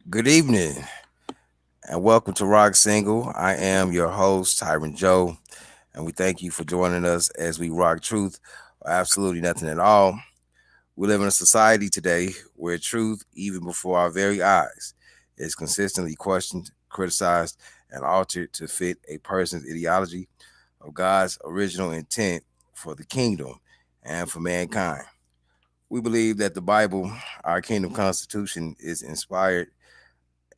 Good evening and welcome to RockSingle. I am your host, Tyron Joe, and we thank you for joining us as we rock truth or absolutely nothing at all. We live in a society today where truth, even before our very eyes, is consistently questioned, criticized, and altered to fit a person's ideology of God's original intent for the kingdom and for mankind. We believe that the Bible, our kingdom constitution, is inspired,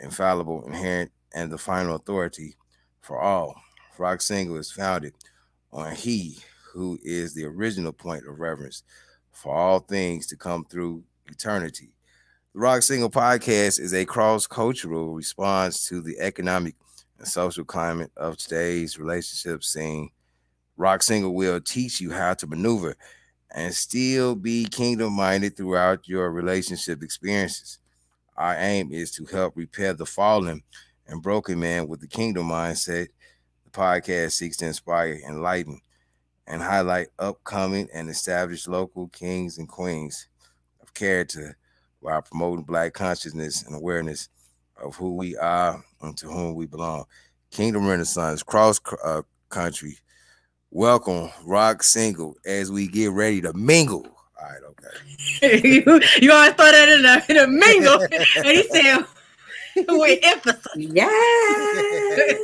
infallible, inherent, and the final authority for all. Rock Single is founded on He who is the original point of reference for all things to come through eternity. The Rock Single podcast is a cross cultural response to the economic and social climate of today's relationship scene. Rock Single will teach you how to maneuver and still be kingdom minded throughout your relationship experiences. Our aim is to help repair the fallen and broken man with the kingdom mindset. The podcast seeks to inspire, enlighten, and highlight upcoming and established local kings and queens of character while promoting Black consciousness and awareness of who we are and to whom we belong. Kingdom Renaissance, cross country. Welcome, Rock Single, as we get ready to mingle. All right, okay. you always throw that in a mingle. And he said, with emphasis. Yes.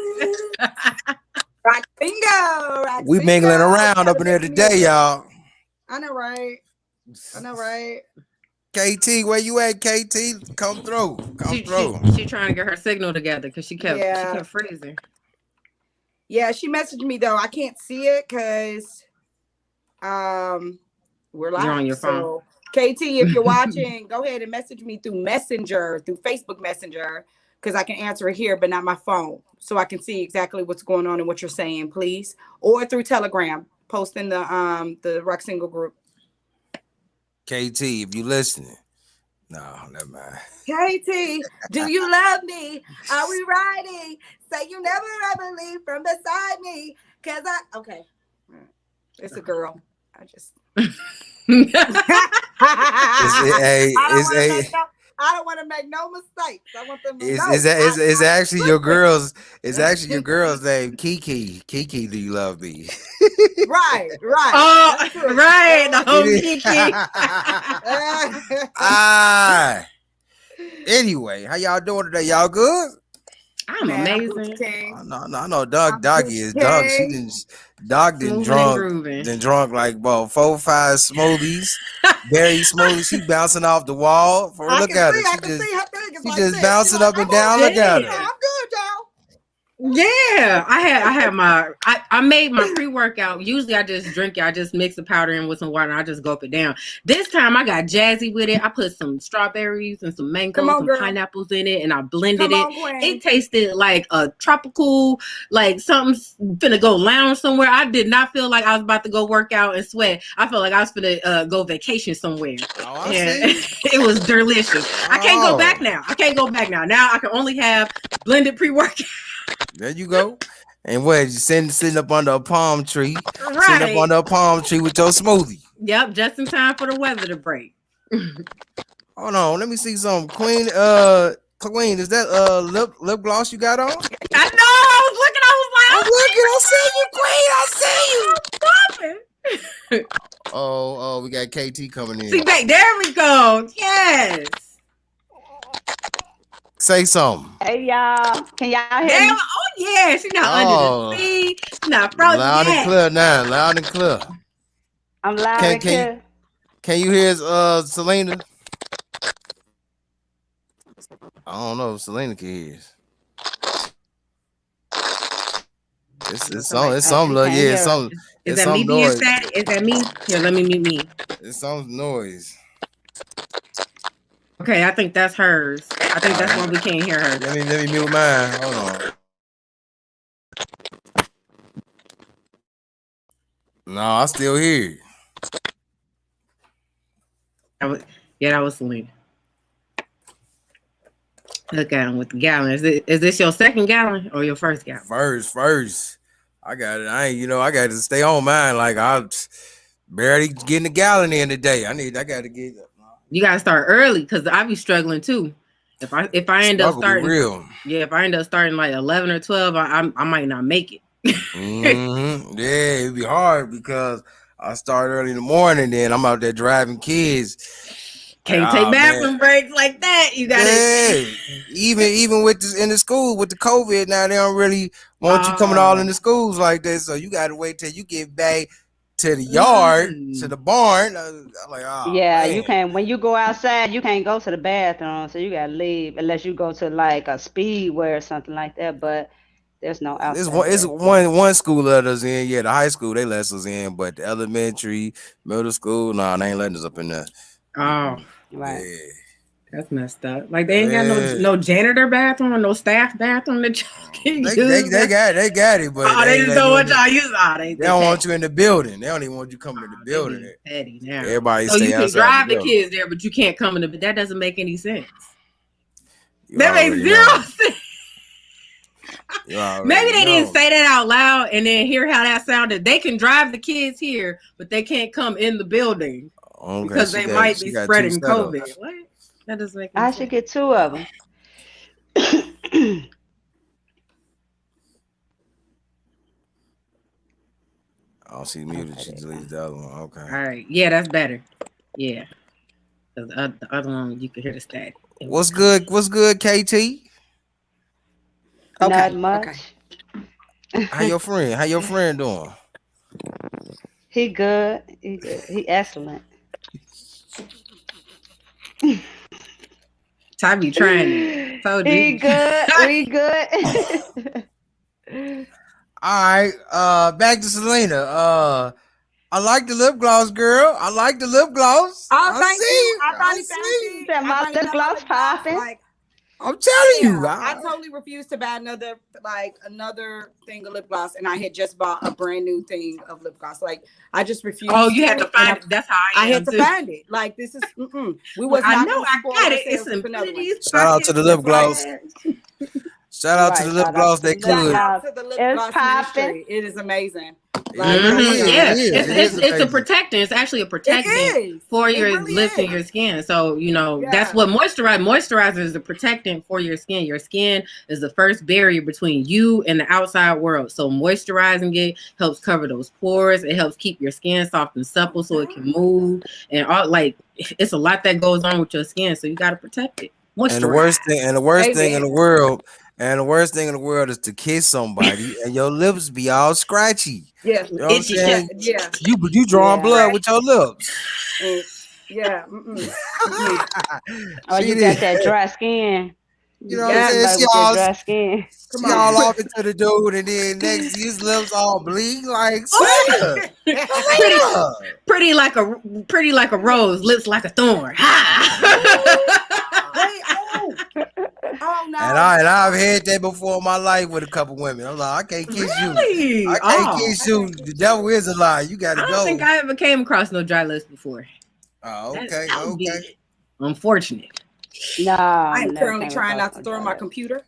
Rock bingo. Rock We mingling around up in there today, y'all. I know, right? KT, where you at, KT? Come through. She trying to get her signal together because she kept freezing. Yeah, she messaged me though. I can't see it because we're live. You're on your phone. So KT, if you're watching, go ahead and message me through Messenger, through Facebook Messenger, because I can answer it here, but not my phone. So I can see exactly what's going on and what you're saying, please. Or through Telegram, post in the Rock Single group. KT, if you listening. No, never mind. KT, do you love me? Are we riding? Say you never ever leave from beside me. Okay. It's a girl. I don't want to make no mistakes. I want them to know. It's actually your girl's. It's actually your girl's name, Kiki. Kiki, do you love me? Right. Oh, right. The whole Kiki. Anyway, how y'all doing today? Y'all good? I'm amazing. I know Doggy is dog. Dog done drunk like about 4 or 5 smoothies, berry smoothies. She bouncing off the wall. Look at her. She just bouncing up and down. Look at her. I'm good, y'all. Yeah, I made my pre-workout. Usually I just drink it. I just mix the powder in with some water and I just gulp it down. This time I got jazzy with it. I put some strawberries and some mangoes, some pineapples in it, and I blended it. It tasted like a tropical, like something finna go lounge somewhere. I did not feel like I was about to go work out and sweat. I felt like I was finna go vacation somewhere. It was delicious. I can't go back now. Now I can only have blended pre-workout. There you go. And what, you sitting up under a palm tree. Right. Sitting up under a palm tree with your smoothie. Yep, just in time for the weather to break. Hold on, let me see some. Queen, is that lip gloss you got on? I know, I see you, Queen. I see you. Oh, we got KT coming in. See, there we go. Yes. Say something. Hey y'all, can y'all hear me? Oh yeah, she's not under the sea. She's not frozen loud yet. And clear now. Loud and clear. I'm loud and clear. Can you hear Selena? I don't know if Selena can hear us. It's some little, yeah, it's some. Is that me being static? Is that me? Here, let me mute me. It's some noise. Okay, I think that's hers. I think that's why we can't hear her. Let me mute mine. Hold on. No, I still hear you. That was Selena. Look at him with the gallon. Is this your second gallon or your first gallon? First. I got it. I got to stay on mine. Like I'm barely getting a gallon in today. I got to get. You gotta start early because I be struggling too. If I end up Struggle be starting, real. yeah, if I end up starting like 11 or 12, I might not make it. Yeah, it'd be hard because I start early in the morning, then I'm out there driving kids. Like, Can't take man, bathroom breaks like that. You gotta. yeah. Even with this in the school with the COVID now, they don't really want you coming all Oh. in the schools like this. So you got to wait till you get back to the yard, to Mm. the barn. I'm like, oh Yeah, man, you can when you go outside, you can't go to the bathroom, so you gotta leave unless you go to like a speedway or something like that. But there's no outside it's bathroom. one school let us in. Yeah, the high school they let us in, but the elementary, middle school, nah, they ain't letting us up in there. Oh, Right. Yeah. that's messed up. Like they ain't got Yeah. no janitor bathroom or no staff bathroom that y'all can use. They got it, but Oh, they they ain't just letting don't you in want the, y'all use. Oh, they they don't want petty. you in the building. They don't even want you coming in the Oh, they building. be petty now. Everybody So you stay can outside the drive the building. kids there, but you can't come in the. But that doesn't make any sense. You That makes already zero know. sense. You already Maybe they didn't know. say that out loud and then hear how that sounded. They can drive the kids here, but they can't come in the building Okay, because they might she be got two spreading setups. COVID. What? That doesn't make any I should sense. get two of them. Oh, she muted. Okay, She there you go. deleted the other one. Okay. All right. Yeah, that's better. Yeah. The other one, you could hear the static. It was What's coming. good? What's good, KT? Not Okay. Okay. much. How your friend? How your friend doing? He good. He good. He excellent. Ty be trying it. Told you. He good. We good. All right. Back to Selena. I like the lip gloss, girl. I like the lip gloss. Oh, I thank you. see. I I finally found see. it. That I my finally lip found my gloss lip gloss. popping. Like, I'm telling you. yeah, I totally refused to buy another thing of lip gloss, and I had just bought a brand new thing of lip gloss. Like, I just Oh, refused you had to, to and find it. That's how I I had am to too. find it. Like, this is we Well, was I not know going to I spoil got it. It's ourselves with in another one. Infinity's Shout out to pockets. the lip That's why I gloss. asked. Shout out to Right. the lip Shout out gloss to the that lip Shout could. out gloss. to the lip It's gloss popping. ministry. It is amazing. Like, oh my It Yeah, god, is. It is it's a amazing. protectant. It's actually a it protectant is. for It your really lips and is. your skin. So that's Yeah. what moisturizer is. The protectant for your skin. Your skin is the first barrier between you and the outside world. So moisturizing it helps cover those pores. It helps keep your skin soft and supple so it can move. And all like it's a lot that goes on with your skin. So you got to protect it. And the Moisturize. worst thing, and the worst thing in the Amen. world, and the worst thing in the world is to kiss somebody and your lips be all scratchy. Yeah. You know what I'm Itchy. Yeah. saying? Yeah. You drawing Yeah. blood Scratch. with your lips. And yeah. Or She you did. got that dry skin. You You know what I'm kiss Yes. saying? somebody with that dry skin. Come She on. all off into the dude, and then next his lips all bleed like Oh, Selena. pretty, Selena. pretty like a rose, lips like a thorn. Ha! Wait. Oh. Oh And no. I've had that before in my life with a couple women. I'm like, I can't kiss you. Really? I can't Oh, kiss you. The devil is a lie. You I gotta don't think go. I ever came across no dry lips before. Oh, That, okay, that would okay. be unfortunate. No, I am never currently came trying across not to no throw dry my lips. computer.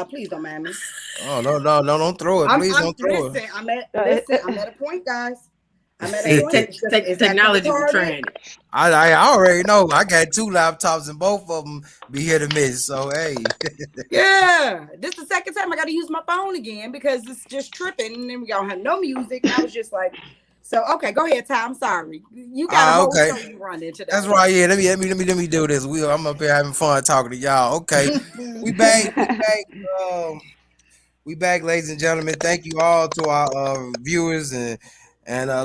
Please don't mind me. Oh no, don't throw it. Please I'm don't throw it. listen. I'm at a point, guys. I'm at a Hey, point. It's acting technology be retarded. trying it. I already know. I got two laptops and both of them be hit or miss. So hey, Yeah, this is the second time I got to use my phone again because it's just tripping, and then we don't have no music. And I was just like, so okay, go ahead, Ty. I'm sorry. You got a whole okay. show you running today. That's right. Yeah, let me do this. I'm up here having fun talking to y'all. Okay, we back. Um, we back, ladies and gentlemen. Thank you all to our viewers and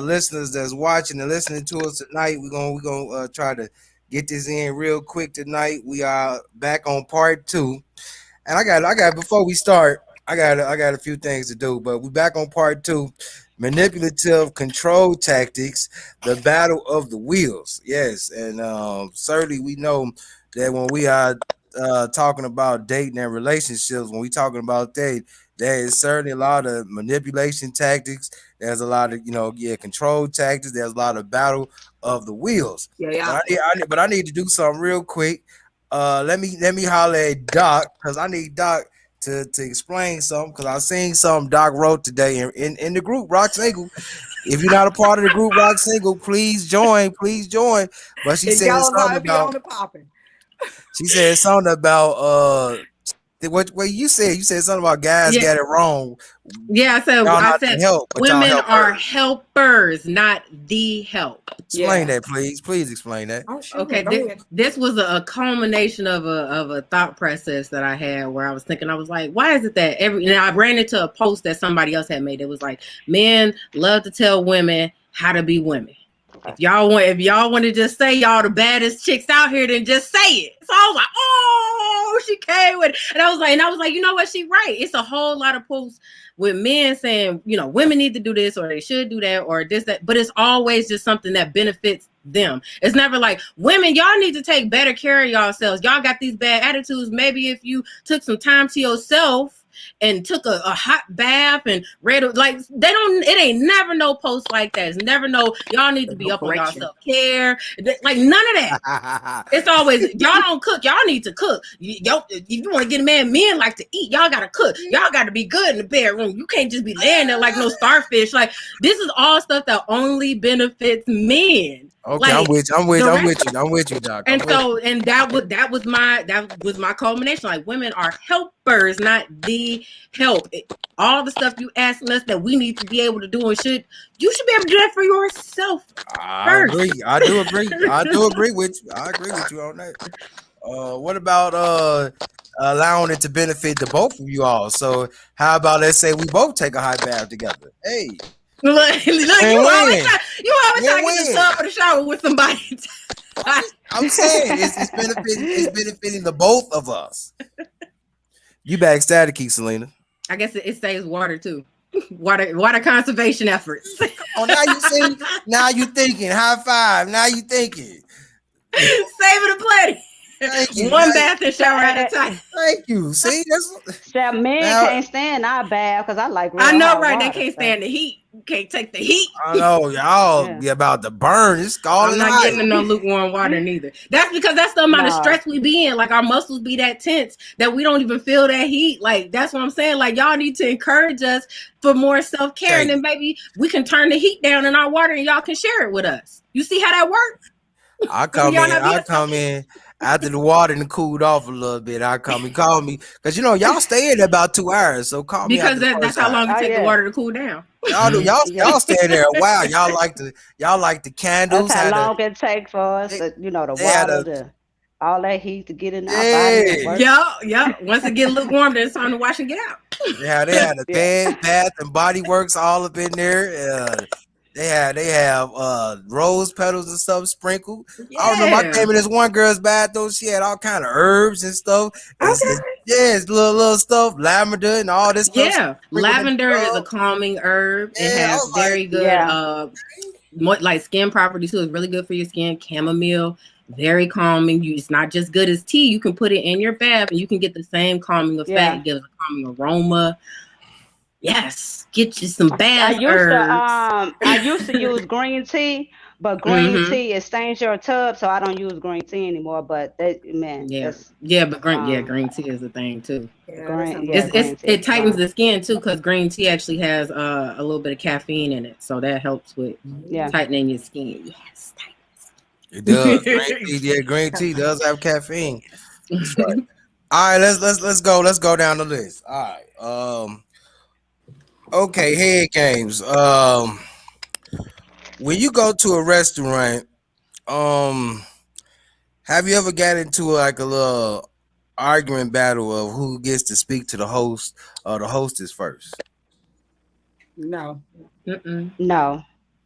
listeners that's watching and listening to us tonight. We're gonna try to get this in real quick tonight. We are back on part two, and I got before we start, I got a few things to do, but we back on part two. Manipulative control tactics, the battle of the wheels. Yes, and certainly we know that when we are talking about dating and relationships, when we talking about that, there is certainly a lot of manipulation tactics. There's a lot of control tactics. There's a lot of battle of the wheels. Yeah. But I need to do something real quick. Let me holler at Doc because I need Doc to explain something because I seen something Doc wrote today in the group RockSingle. If you're not a part of the group RockSingle, please join. Please join. But she It said goes something hard, be about on the popping. She said something about what you said something about guys Yeah, got it wrong. yeah. Y'all I not the said help, but y'all women help are her. helpers, not the help. Explain Yeah. that, please. Please explain that. Oh, sure. Okay, Go ahead. this was a culmination of a thought process that I had where I was thinking, I was like, why is it that and I ran into a post that somebody else had made. It was like, men love to tell women how to be women. If y'all want to just say y'all the baddest chicks out here, then just say it. So I was like, oh, she came with it. And I was like, you know what? She right. It's a whole lot of posts with men saying, women need to do this or they should do that or this, that, but it's always just something that benefits them. It's never like, women, y'all need to take better care of yourselves. Y'all got these bad attitudes. Maybe if you took some time to yourself and took a hot bath and read like it ain't never no post like that. It's never no y'all need to be No up on y'all correction. self-care. Like none of that. It's always y'all don't cook. Y'all need to cook. If you want to get a man, men like to eat. Y'all gotta cook. Y'all gotta be good in the bedroom. You can't just be laying there like no starfish. Like this is all stuff that only benefits men. Okay, Like the rest. I'm with you, Doc. I'm And with so, and that was my culmination. Like women are helpers, not the help. All the stuff you asking us that we need to be able to do and you should be able to do that for yourself you. I first. agree. I do agree. I do agree with you. I agree with you on that. What about allowing it to benefit the both of you all? So how about let's say we both take a hot bath together? Hey, Look, win win. you always Win try to get in the win. tub or the shower with somebody. I'm saying it's benefiting the both of us. You back static, Selena. I guess it saves water too. Water conservation efforts. Oh, now you see, now you thinking. High five. Now you thinking. Saving a plenty. Thank you. One bath and shower at a time. Thank you. See, that's Except men now can't stand our bath because I like I real know, hot right? They water. can't So stand the heat. You can't take the heat. I know y'all yeah, be about to burn. It's I'm scalding not hot. getting in no lukewarm water neither. That's because that's the amount of no, stress we be in. Like our muscles be that tense that we don't even feel that heat. Like that's what I'm saying. Like y'all need to encourage us for more self-care, and Okay, then maybe we can turn the heat down in our water, and y'all can share it with us. You see how that works? I When come y'all in. not I being come selfish. in after the water and cooled off a little bit. I come and call me because y'all stay in about 2 hours. So call me Because after the that's first how hour. long it oh take the yeah, water to cool down. Y'all do y'all yeah. stay there a while. Y'all like the That's candles. how Had a long it takes for us they, to, the they had water, a all that heat to get in our body and yeah. work. Yep. Once it get lukewarm, then it's time to wash and get out. They had a Yeah. bed, bath, and body works all up in there. They have rose petals and stuff sprinkled. I remember I Yeah. came in this one girl's bathroom. She had all kind of herbs and stuff. It's Okay. yeah, it's little stuff, lavender and all this stuff Yeah, sprinkled in the lavender is a tub. calming herb. It Yeah, I has was like, very good Yeah. like skin properties too. It's really good for your skin. Chamomile, very calming. It's not just good as tea. You can put it in your bath and you can get the same calming effect. Yeah. It gives a calming aroma. Yes, get you some I bath used to herbs. use green tea, but green Mm-hmm. tea it stains your tub, so I don't use green tea anymore. But that man, Yeah, that's but um green tea is a thing too. Yeah, that sounds yeah, like green tea It is tightens fine. the skin too because green tea actually has a little bit of caffeine in it, so that helps with Yeah. tightening your skin. Yes, it does. Green tea, tightness. yeah, green tea does have caffeine. That's Yes. right. All right, let's go. Let's go down the list. All right. Okay, head games. When you go to a restaurant, um, have you ever got into like a little argument battle of who gets to speak to the host or the hostess first? no. Mm-mm. No.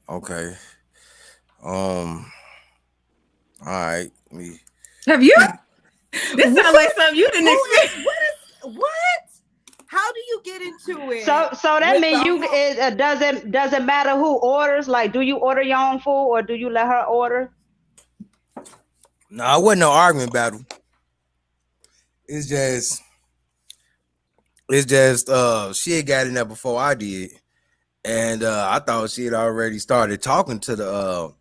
Okay. All right. Me. Have you? This What? sounds like something you didn't Who is? experience. What is? What? How do you get into it So that with means the you host? it doesn't matter who orders. Like, do you order your own food or do you let her order? No, it wasn't no argument battle. It's just she had got in there before I did. And I thought she had already started talking to the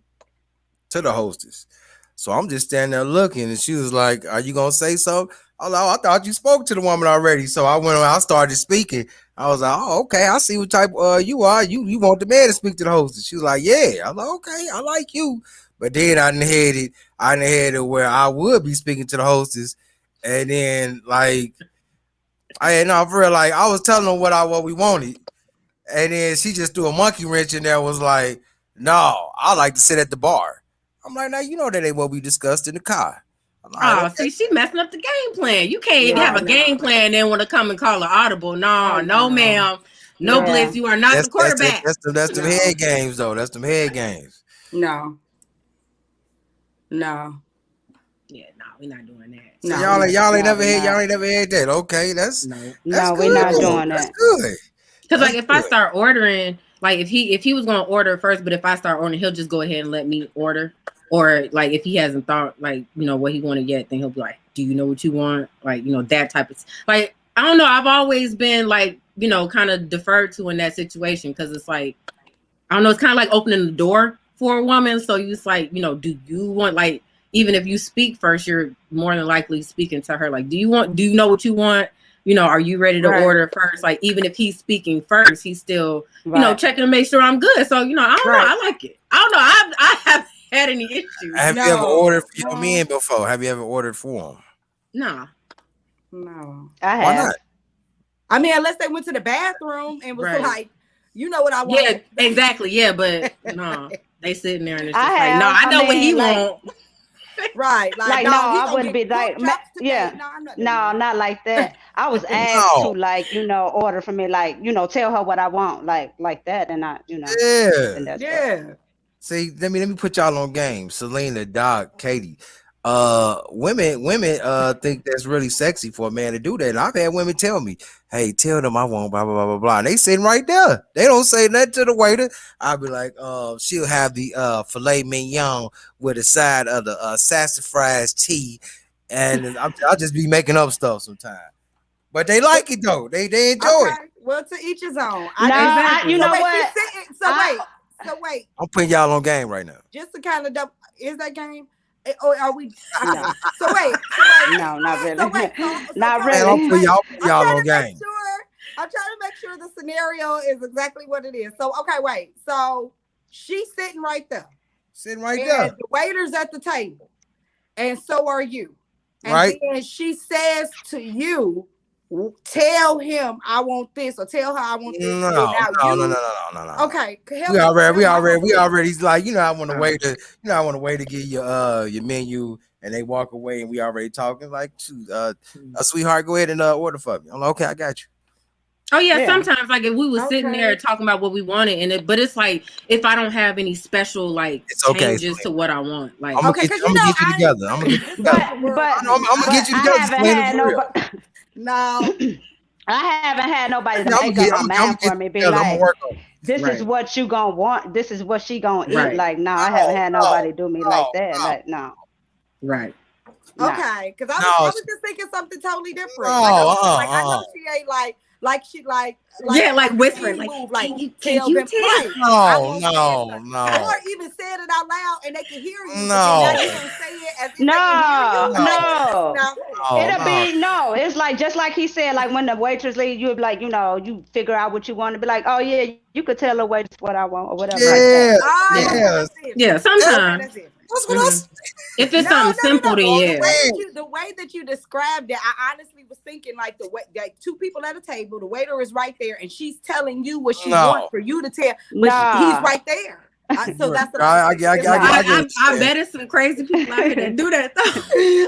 hostess. So I'm just standing there looking, and she was like, "Are you gonna say so?" I was like, "Oh, I thought you spoke to the woman already." So I went. I started speaking. I was like, "Oh, okay. I see what type you are. You want the man to speak to the hostess." She was like, "Yeah." I was like, "Okay, I like you, But then I done had it where I would be speaking to the hostess, and then like I had no for real, like I was telling them what we wanted, and then she just threw a monkey wrench in there. Was like, no, I like to sit at the bar. I'm like, now you know that ain't what we discussed in the car. I'm like, Oh, okay, see, she messing up the game plan. You can't Yeah, have a no. game plan and then want to come and call an audible. Oh No, no, no. ma'am. No, Yeah. Blitz, you are not the quarterback. that's them No. head games though. That's them head games. No. No. Yeah, no, we're not doing that. So No. y'all ain't No, never we had not. that. Okay, No. that's No, we good. not doing That's that. good. Because That's like if I good. start ordering, like if he was gonna order first, but if I start ordering, he'll just go ahead and let me order. Or like if he hasn't thought like what he wanted yet, then he'll be like, "Do you know what you want?" Like that type of like I don't know. I've always been like kind of deferred to in that situation because it's like I don't know. It's kind of like opening the door for a woman. So it's like do you want like even if you speak first, you're more than likely speaking to her like, do you know what you want? Are you ready to Right. order first? Like, even if he's speaking first, he's still, Right. checking to make sure I'm good. So, I don't know. Right. I like it. I don't know. I haven't had any issues. Have you ever No. ordered for your men before? Have you ever ordered for them? Nah. No. I Why have. not? I mean, unless they went to the bathroom and was Right. like, you know what I want. Yeah, exactly. Yeah, but no, they sitting there and it's I just like, no, have. I know what he like, want. Right. like no, no, he I gonna wouldn't get be like, pork chops today. yeah, No, I'm not doing no, that. not like that. I was asked to No. like, order for me, like, tell her what I want, like that, and I, Yeah. and that's what. Yeah. See, let me put y'all on game. Selena, Doc, Katie. Women think that's really sexy for a man to do that. And I've had women tell me, hey, tell them I want blah blah blah blah blah. And they sitting right there. They don't say nothing to the waiter. I'll be like, she'll have the filet mignon with a side of the sassafras tea. And I'll just be making up stuff sometimes. But they like it though. They enjoy it. Okay. Well, to each his own. No, Exactly. you So know wait, what? she's sitting. I, So wait. I'm putting y'all on game right now. Just to kind of double, is that game? Or are we? Okay. no, So wait. no, not really. So wait. So Not Man, really. wait. I'll put I'm y'all trying on to make game. sure. I'm trying to make sure the scenario is exactly what it is. So okay, wait. So she's sitting right there, Sitting right and there. the waiter's at the table, and so are you. And Right? then she says to you, tell him I want this, or tell her I want this. No, And no, now no, you, no, no, no, no. okay, help We me. already. He's like, I want to wait to get your menu, and they walk away, and we already talking. Like, shoot, sweetheart, go ahead and order for me. I'm like, okay, I got you. Oh yeah, Yeah. sometimes like if we was sitting there Okay. talking about what we wanted, but it's like if I don't have any special like It's okay. changes to what I want, like I'm gonna Okay, get because you. I'm gonna get you I together. I'm gonna get you this together. is the world but I I'm live gonna in. get you I together. haven't Selena, had for real. nobody. No. I haven't had nobody to Yeah, I'm make gonna up get. my I'm gonna mind get for me. you Be together. I'm gonna like, work on it. this is right, what you gonna want. This is what she gonna eat. right, Like, no, I haven't No, had no, nobody do me no, like that. no, Like, no, right. no. Okay, because I no, was just thinking something totally different. no. Like I was just like, I know she ain't like she Yeah, like the whispering, teen like, move, can like you tell them tell? right. I No, want this, no, or no, even said it out loud and they can hear you, but then now you no, gonna say it as if they can hear No, you. no, no. Now hold on. no, It'll no. be no. It's like just like he said. Like when the waitress leave, you'll be like, you figure out what you want to be like. Oh yeah, you could tell the waitress what I want or whatever like Right. that. Yeah, Oh, okay, yeah. that's Yeah, different. That's, Okay, sometimes. that's different. that's what I Hmm. said. If it's No, something no, no, simple, then no. yeah. The way that you described it, I honestly was thinking like the way like two people at a table, the waiter is right there, and she's telling you what she wants No, for you to tell, but he's Nah, right there. So that's what I was thinking. It's like, nah. I get what I you're saying. bet it's some crazy people out here that do that though.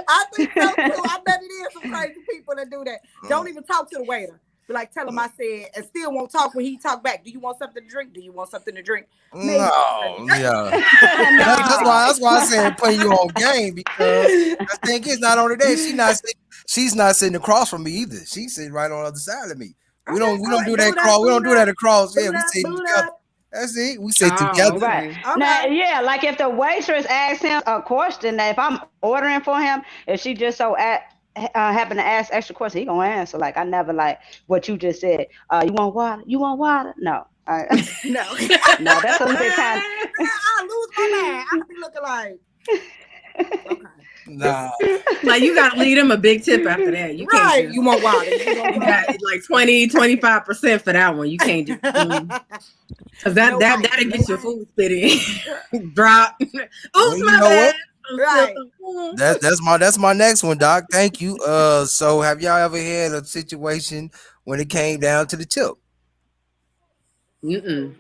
I think so too. I bet it is some crazy people that do that. Don't Mm. even talk to the waiter. Be like, tell him I said, and still won't talk when he talk back. Do you want something to drink? Do you want something to drink? Maybe. No, yeah. No. That's why I said putting you on game because the thing is not only that she's not sitting across from me either. She's sitting right on the other side of me. We Okay, don't do that boot up, cross. We don't boot do that up, across. Yeah, boot we up, sit boot together. up. That's it. We sit Oh, together. Right. okay. Now, Okay. yeah, like if the waitress asks him a question, that if I'm ordering for him, if she just so happen to ask extra question, he gonna answer. Like I never like what you just said. You want water? You want water? No. No. No, that's a little bit kind. I lose my mind. I be looking like, okay. Nah. Like you gotta leave them a big tip after that. You can't Right. just, You want water. You want you got water. like 25% for that one. You can't just because No that'll ice, get no your ice. food spitting. Drop. Well, Oops, you my know what? bad. Right. That's my next one, Doc. Thank you. So have y'all ever had a situation when it came down to the tip? Mm-mm.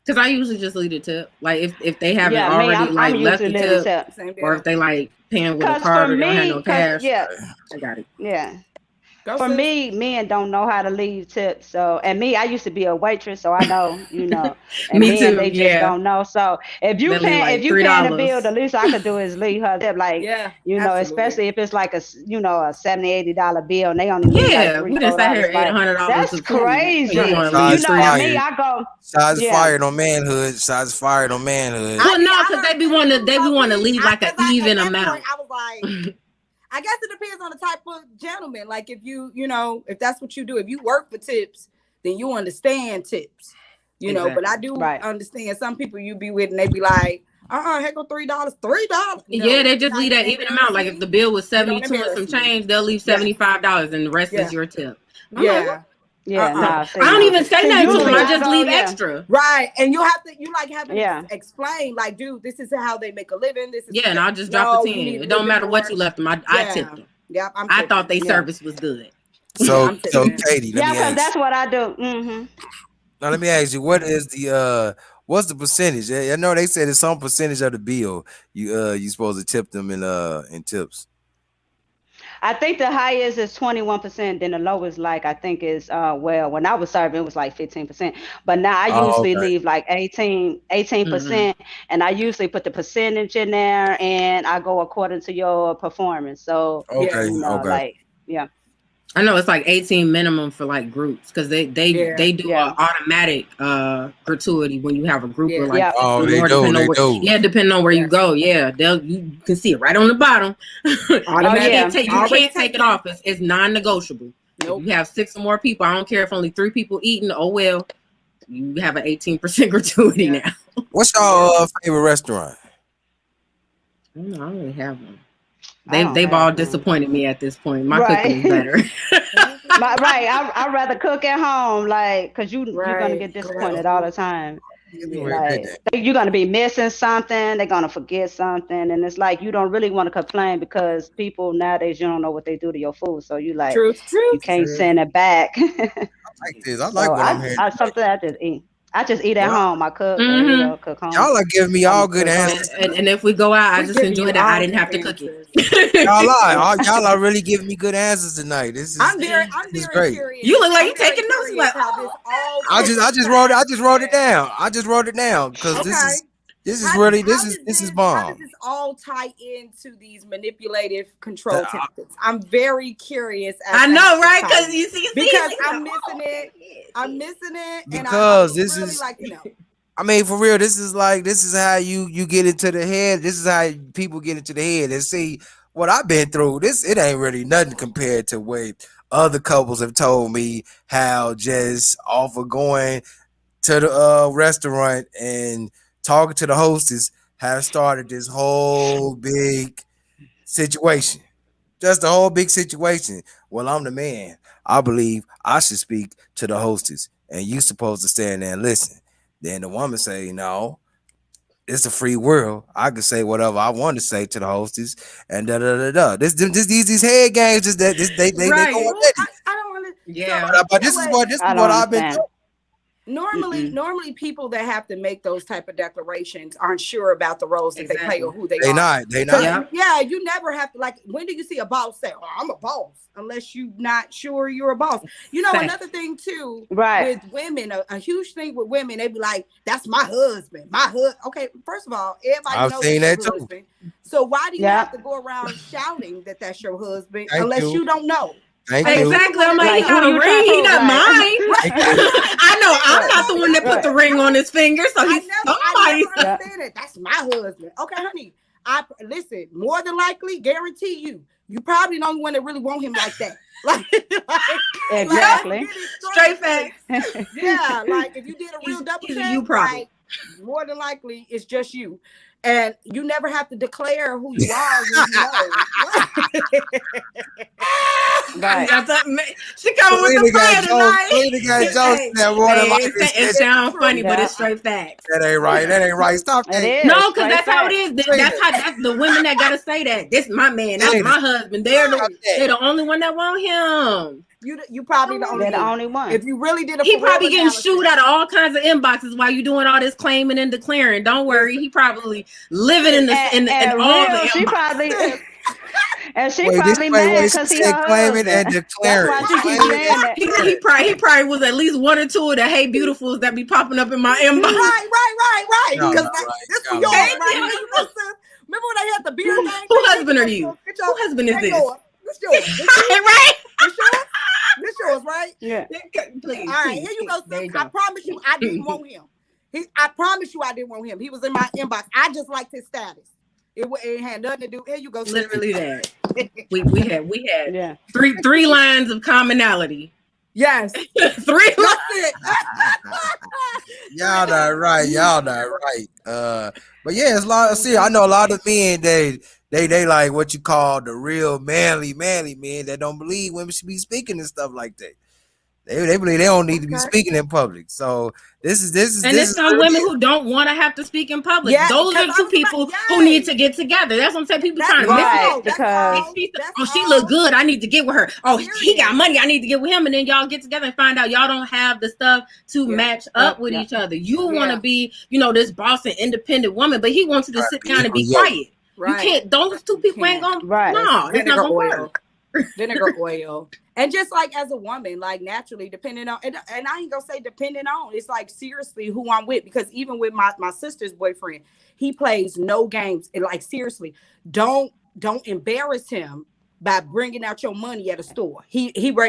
Because I usually just leave the tip. Like if they haven't Yeah, me, already I'm like left usually the living tip, tip. Same or deal. if they like paying with a Cause for card or they don't have me, no cause cash, yeah, I got it. yeah. Go, For sis. me, men don't know how to leave tips. So, and me, I used to be a waitress, so I know, and Me men, too. they just Yeah, don't know. So, they leave if like you paying the bill, $3. the least I could do is leave her tip. Like, Yeah, absolutely. especially if it's like a $70, $80 bill, and they only leave like Yeah, three, we didn't four say here dollars. Like, $800 that's of food. You crazy. Right. want to leave Shots To $3? me, fired. I go, Shots yeah, fired on manhood. Shots fired on manhood. I Well, mean, no, I because heard that too. they be So want to me, leave like an because at even that point amount. I was like, I guess it depends on the type of gentleman. Like if if that's what you do, if you work for tips, then you understand tips. But I Exactly. do right. understand some people you be with and they be like, heck go $3. $3. Yeah, No, they you're just not leave that gonna even embarrass amount. Like if me. the bill was You don't 72 and some embarrass me. change, they'll leave Yeah, $75 and the rest is yeah, your tip. I'm like, what? yeah. Yeah, nah, I see, don't no. even say See, nothing to them. usually I I just go, leave yeah, extra. Right. And you like having to yeah, explain, like, dude, this is how they make a living. This is Yeah, and I'll just drop a no, 10. you need a It little don't bit matter what more. you left them. I Yeah. tipped them. Yep, I'm I thought tipping. they yeah. service was good. Yeah, So I'm so tipping. Katie, let Yeah, me because ask that's you. what I do. Hmm. Now let me ask you, what's the percentage? I know they said it's some percentage of the bill you supposed to tip them in tips. I think the highest is 21%. Then the lowest, like I think is when I was serving, it was like 15%. But now I Oh, usually okay. leave like 18 Mm-mm. percent, and I usually put the percentage in there, and I go according to your performance. So Yeah, Okay, okay. like yeah, I know it's like 18 minimum for like groups because yeah, they do yeah, a automatic gratuity when you have a group of yeah, like yeah, 50 Oh, or they more, do, depending on they where, do. yeah, depending on where you yes. go. Yeah, you can see it right on the bottom. oh Automatic, yeah, You already can't take it taken. off. It's non-negotiable. If Nope. you have 6 or more people, I don't care if only 3 people eating, oh well, you have an 18% gratuity Yeah, now. What's yeah. your favorite restaurant? I don't really have one. I don't They've all have one. disappointed me at this point. My cooking is Right. better. Right. I rather cook at home, like, cause you're gonna Right. get Go right disappointed all home. the time. Yeah. Wait a Like minute. you're gonna be missing something, they're gonna forget something, and it's like you don't really want to complain because people nowadays you don't know what they do to your food, so Truth, you truth. can't True. send it back. I like this. I like So what I'm hearing I tonight. something I just eat. I just eat at Y'all, home. I cook, Hmm. cook home. y'all are giving me I'm all a good cook home. answers And tonight. if we go out, I We're just giving enjoy you that I all didn't good have to cook answers. Y'all are. Yeah. Y'all are really giving me good answers tonight. I'm This is very great. You curious. look like I'm you very taking notes. You're curious like, how this oh, all I just I just wrote it. I just wrote it yeah. down. I just wrote it down because Okay. this is really this is How does bomb. this all tie into these manipulative control I, tactics? I'm very curious as I to how know, this right? ties Because in. you see, Because like, I'm oh, missing okay, it. I'm missing it, and I because would this really is like to know. I mean, for real, this is how you get into the head. This is how people get into the head and see what I've been through. It ain't really nothing compared to what other couples have told me how just off of going to the restaurant and talking to the hostess have started this whole big situation. Just the whole big situation. Well, I'm the man. I believe I should speak to the hostess, and you supposed to stand there and listen. Then the woman say, "No, it's a free world. I can say whatever I want to say to the hostess." And da da da da. These head games. Just that they go right? Well, already. I don't want to. So Yeah. But you know what? this is I don't what I've been understand. told. Mm-mm. Normally people that have to make those type of declarations aren't sure about the roles that they play or Exactly. who they They are. not. They Because not. Yep. yeah, you never have to, like, when do you see a boss say, "Oh, I'm a boss," unless you're not sure you're a boss. Fact. Another thing too Right. with women, a huge thing with women, they be like, "That's my husband." My husband. Okay, first of all, everybody I've knows seen that's your that too. husband. So why do you Yeah. have to go around shouting that that's your husband Thank unless you. you don't know? Thank Unless you. you're the Exactly. one I'm that like, don't he Like know. got who a you trying ring. to He prove? not Right. mine. Thank you. I know I'm Right. not the one that put Right. the ring on his finger, so he's I never somebody. Yeah. understand it. That's my husband. Okay, honey. I listen. More than likely, guarantee you probably the only one that really want him like that. Like Yep. let's Exactly. get it Straight straight. facts. Yeah, like if you did a real double He's a check, you problem. like more than likely it's just you. And you never have to declare who you are when you know. Right. She coming with the Selena got fire jokes. tonight. Selena got jokes Hey, in that more than hey, likely. it It's the sounds funny, truth. but Yeah. it's straight facts. That ain't right. That ain't right. Stop It that. is No, because straight that's how it fact. is. Selena, That's the women that gotta say that. This my man. That's Selena, my husband. stop They're that. the only one that want him. You probably the only They're the one. only one. If you really did a He for real probably getting analysis. shoot out of all kinds of inboxes while you doing all this claiming and declaring. Don't worry, Listen, he probably living in sis, the in And all the real, she inboxes. probably sis. and she Wait, probably mad she because he said her claiming husband. and That's declaring. why she keeps Claiming and saying that. He probably was at least one or two of the hey beautifuls that be popping up in my inbox. Right. y'all Because not right. this for Y'all not yours, right. right? Here you go, sis. Remember when they had the beer game Who thing? Here husband are go, you? sis. Get Who your, husband is that this? yours. This yours. This you? Right? This yours? This yours, right? Yeah. Please, All right, please. here you go, There sis. you I go. promise you, I didn't want him. I promise you, I didn't want him. He was in my inbox. I just liked his status. It had nothing to do. Here you go, sis. Literally that. We had Yeah. three lines of commonality. Yes, Three that's lines. it. Y'all not right. Y'all not right. But yeah, it's a lot. See, I know a lot of men. They like what you call the real manly men that don't believe women should be speaking and stuff like that. They believe they don't need to be Okay. speaking in public. So And this there's is some real women deal. who don't want to have to speak in public. Yeah, Those because are I two was about, people who need yes. to get together. That's what I'm saying. People That's trying to mix it Right. all. up. That's Because all. That's Oh, she look all. good. I need to get with her. Oh, he got Period. money. I need to get with him. And then y'all get together and find out y'all don't have the stuff to Yeah. match yep, up with yep. each other. You want to Yeah. be, this boss and independent woman, but he wants you to Trying to sit be down and equal be yoke. quiet. You Right. can't. Those two You people ain't can't. gonna. Right. That's No, it's not vinegar gonna oil. work. Vinegar oil. And just like as a woman, like naturally, depending on, and I ain't gonna say depending on, it's like seriously who I'm with, because even with my sister's boyfriend, he plays no games. And like seriously, don't embarrass him by bringing out your money at a store.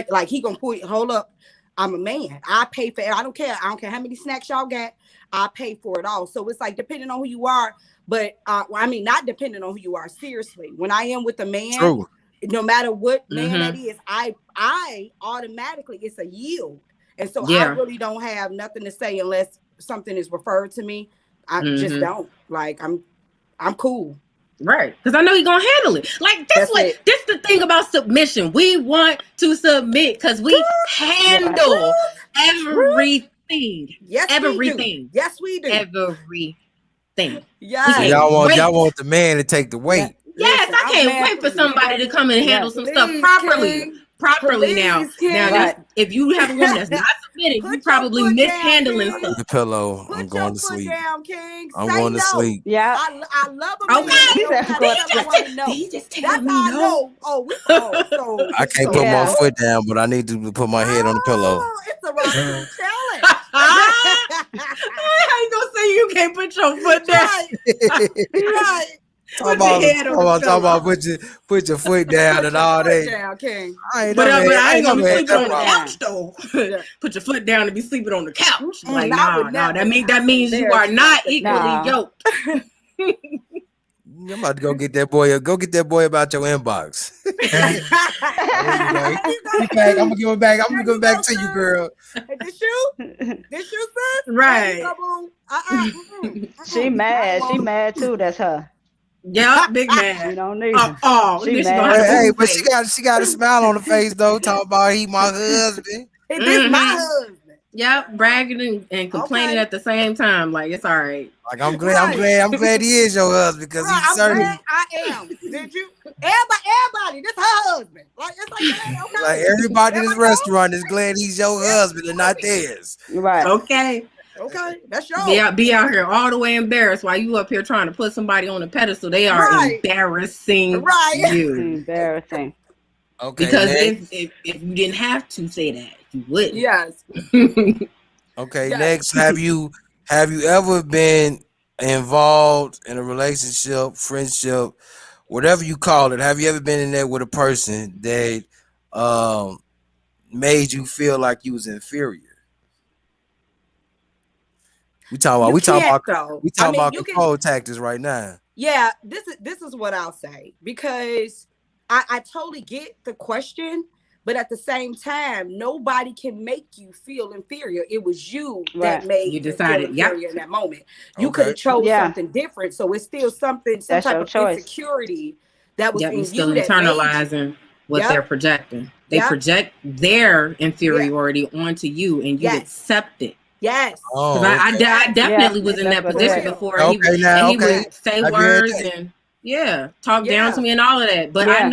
Like he gonna put, hold up, I'm a man. I pay for it. I don't care. I don't care how many snacks y'all got. I pay for it all. So it's like depending on who you are, but I mean not depending on who you are. Seriously, when I am with a man, True. no matter what man that Mm-hmm. is, I automatically, it's a yield. And so I Yeah. really don't have nothing to say unless something is referred to me. I just Mm-hmm. don't. Like I'm cool. Right. Because I know he's gonna handle it. Like That's it. this the thing about submission. We want to submit because we Yeah. handle Truth. everything. Yes, we do. Everything. Yes, we do. Everything. We So Yes. can't y'all wait. want the man to take the Yeah. weight. Yes, Listen, I I'm can't wait for manly. somebody to come and handle Yeah. some stuff Please, properly. King. Properly now. Please, King. Now Right. if you have a woman that's not submitted, you Put your probably foot down, mishandling I King. need stuff. a pillow. I'm Put going your to foot sleep. down, King. I'm Say going to no. sleep. Yeah. I love a man Okay. that He knows said, how to "Go tell a to woman Did no. he just tell That's me how I no? know. I can't put my Yeah. foot down, but I need to put my head on the pillow. Oh, it's a rock challenge. I ain't gonna say you can't put your foot down. Right. Talk Put your about, head on the talk about pillow. put your foot down Put and your all foot that. down, King. But I I ain't ain't gonna be never had sleeping that on the problem. couch though. Yeah. Put your foot down and be sleeping on the couch. Like I nah, would nah. never. That means you Embarrass are you not like that. equally Nah. yoked. I'm about to go get that boy. Go get that boy about your inbox. There There you go. you He go, back. I'm King. gonna give it back. I'm gonna There give you it back go, to you, sir. girl. Hey, this you, sis? There you Right. go, boo. She I don't mad. She want mad too. That's her. Yep, big She man. don't need him. Oh, She then she gonna mad have But the too. hey, boo but face. she got a smile on the face though. Talking about he my husband. This my Mm-hmm. husband. Yep, bragging and complaining Okay. at the same time. Like it's all right. Like Right. I'm glad he is your husband because Right. he's I'm glad certainly I am. Did you? Everybody, this her husband. Like it's like that. like Okay. everybody in There this we go. restaurant is glad he's your husband and not theirs. Right. Okay. Okay. That's yours. Be out here all the way embarrassed while you up here trying to put somebody on a pedestal. They are Right. embarrassing Right. you. Embarrassing. Okay, Because next. if you didn't have to say that, you wouldn't. Yes. Okay, Yes. next. Have you ever been involved in a relationship, friendship, whatever you call it? Have you ever been in there with a person that um made you feel like you was inferior? You We talking can't about though. we I talking mean, about you can. control tactics right now. Yeah. This is what I'll say, because I totally get the question, But at the same time, nobody can make you feel inferior. It was you that Right. made You you feel decided, yep. inferior in that moment. You could Okay. have chose Yeah. something different. So it's still something, some That's type your of choice. insecurity that was Yep, you in still you that made you. internalizing what they're Yep. projecting. They Yep. project their Yeah. inferiority onto you, and you Yes. accept it. Yes. Because Oh, okay. I Yes. Yeah, definitely was in that's that what For it position is. real. before, Okay, and now, he okay. would Yes. say Have you heard words that? and yeah, talk down to Yeah. me and all of that. But Yeah. I